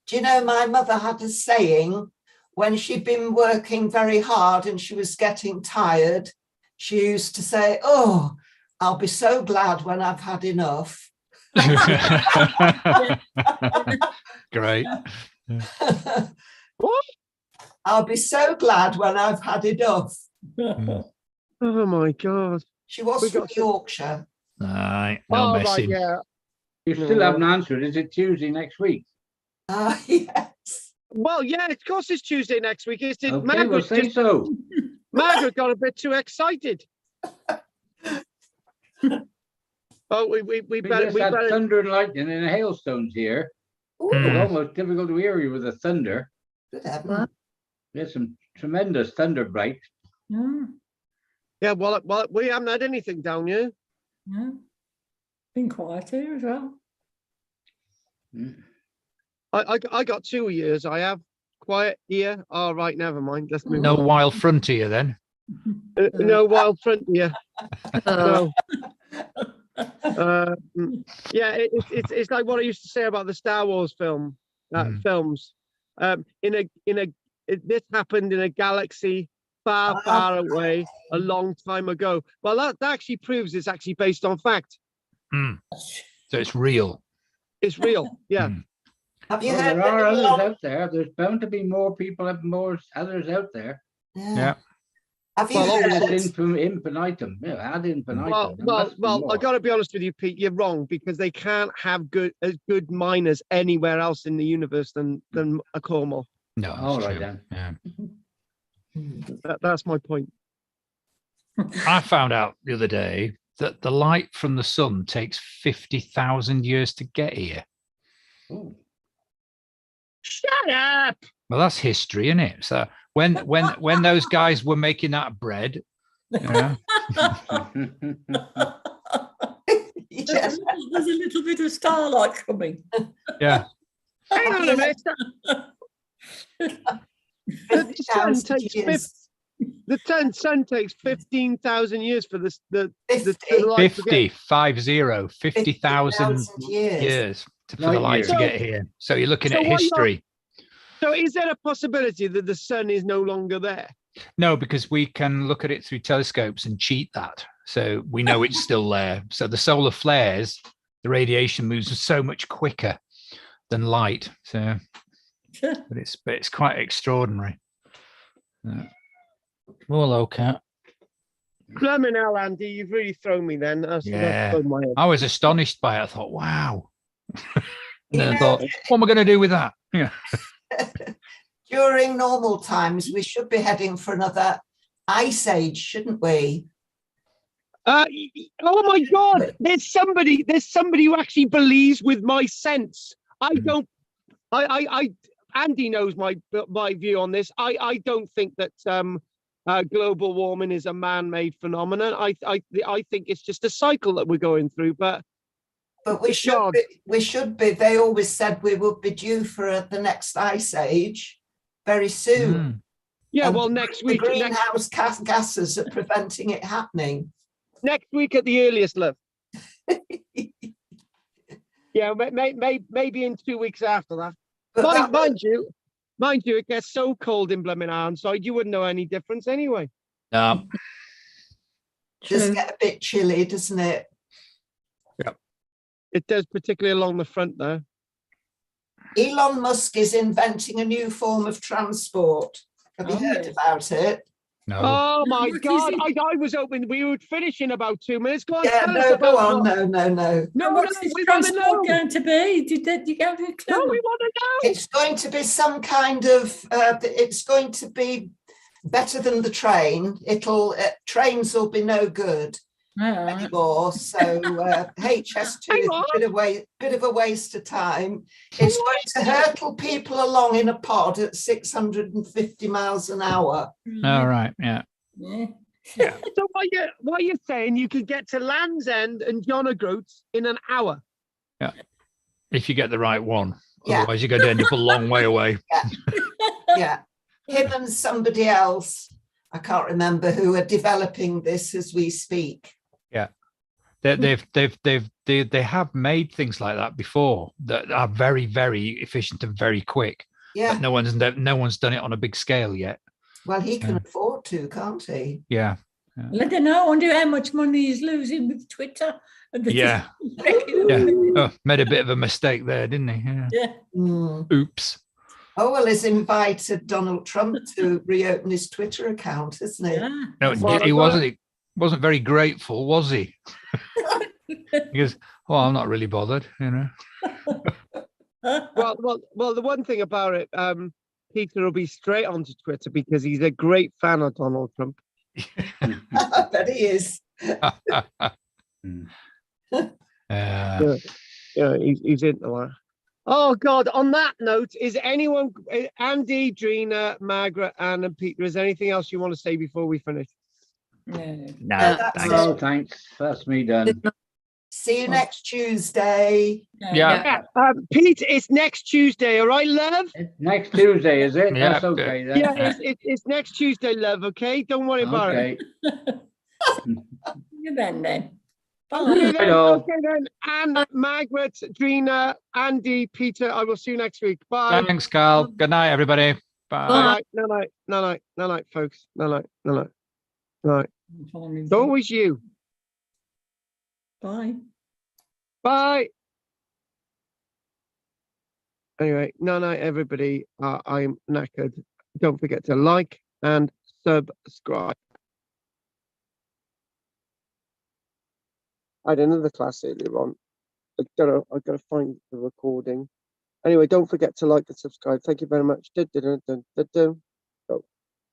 Do you know, my mother had a saying when she'd been working very hard and she was getting tired. She used to say, "Oh, I'll be so glad when I've had enough." Great. What? I'll be so glad when I've had enough. Oh my God. She was from Yorkshire. No messing. Right, You still haven't answered. Is it Tuesday next week? Yes. Well, yeah, of course it's Tuesday next week. It's Okay, Margaret say so. Margaret got a bit too excited. Oh, we better. Thunder and lightning and hailstones here. It's almost difficult to hear you with the thunder. There's some tremendous thunder breaks. Yeah, well, we haven't had anything down here. No. Been quiet here as well. I got 2 years. I have quiet here. All right, never mind. Let's move No on. wild frontier then. No wild frontier. No. Yeah, it's like what I used to say about the Star Wars films. This happened in a galaxy far, far away, a long time ago. Well, that actually proves it's actually based on fact. So it's real. It's real, yeah. Have you heard? There are others out there. There's bound to be more people, more others out there. Yeah. Have you It's infinitum. Yeah, ad infinitum. Well, I got to be honest with you, Pete. You're wrong, because they can't have good miners anywhere else in the universe than a Cornwall. No. All right true. then. Yeah. That's my point. I found out the other day that the light from the sun takes 50,000 years to get here. Ooh. Shut up! Well, that's history, isn't it? So when those guys were making that bread, Yes. There's a little bit of starlight coming. Yeah. Hang on a minute. The sun takes 15,000 years for the light to get. 50,000 years for the light to get here. So you're looking at history. So is there a possibility that the sun is no longer there? No, because we can look at it through telescopes and cheat that. So we know it's still there. So the solar flares, the radiation moves so much quicker than light. So, but it's quite extraordinary. Hello, cat. Blimey hell, Andy, you've really thrown me then. That's thrown my head. I was astonished by it. I thought, wow. And then I thought, what am I going to do with that? Yeah. During normal times, we should be heading for another ice age, shouldn't we? Oh my God! There's somebody who actually believes with my sense. I don't. Andy knows my view on this. I don't think that global warming is a man-made phenomenon. I think it's just a cycle that we're going through. But we should be. We should be. They always said we would be due for the next ice age very soon. Yeah, and well, next week. The greenhouse gases are preventing it happening. Next week at the earliest, love. Yeah, maybe in 2 weeks after that. But mind you, it gets so cold in blooming Ironside, you wouldn't know any difference anyway. No. Just get a bit chilly, doesn't it? Yeah. It does, particularly along the front there. Elon Musk is inventing a new form of transport. Have you heard about it? No. Oh my God! I was hoping we would finish in about 2 minutes. Go on, yeah, no, go on. No. What's this transport going to be? Did you have a clue? No, we want to know. It's going to be some kind of. It's going to be better than the train. Trains will be no good anymore. So HS2 is a bit of a waste of time. It's going to hurtle people along in a pod at 650 miles an hour. All right. Yeah. So what you're saying, you could get to Land's End and John O'Groats in an hour. Yeah. If you get the right one. Yeah. Otherwise, you're going to end up a long way away. Yeah. Him and somebody else, I can't remember who, are developing this as we speak. Yeah. They have made things like that before that are very, very efficient and very quick. Yeah. But no one's done it on a big scale yet. Well, he can afford to, can't he? Yeah. I don't know. I wonder how much money he's losing with Twitter. Yeah. Oh, made a bit of a mistake there, didn't he? Yeah. Oops. Oh, well, he's invited Donald Trump to reopen his Twitter account, isn't he? Yeah. No, he wasn't very grateful, was he? He goes, "Oh, I'm not really bothered, you know." Well, the one thing about it, Peter will be straight onto Twitter because he's a great fan of Donald Trump. I bet he is. He's into that. Oh God! On that note, is anyone, Andy, Drina, Margaret, Anne, and Peter, is there anything else you want to say before we finish? No, thanks. That's me done. See you next Tuesday. Yeah. Pete, it's next Tuesday, all right, love? It's next Tuesday, is it? Yeah, That's okay. Then. Yeah, it's next Tuesday, love, okay? Don't worry about it. You then. Okay, Bye. okay then. Anne, Margaret, Drina, Andy, Peter, I will see you next week. Bye. Thanks, Carl. Good night, everybody. Bye. Night, folks. Night. Don't wish you. Bye. Bye. Anyway, night, everybody. I'm knackered. Don't forget to like and subscribe. I had another class earlier on. I've got to find the recording. Anyway, don't forget to like and subscribe. Thank you very much.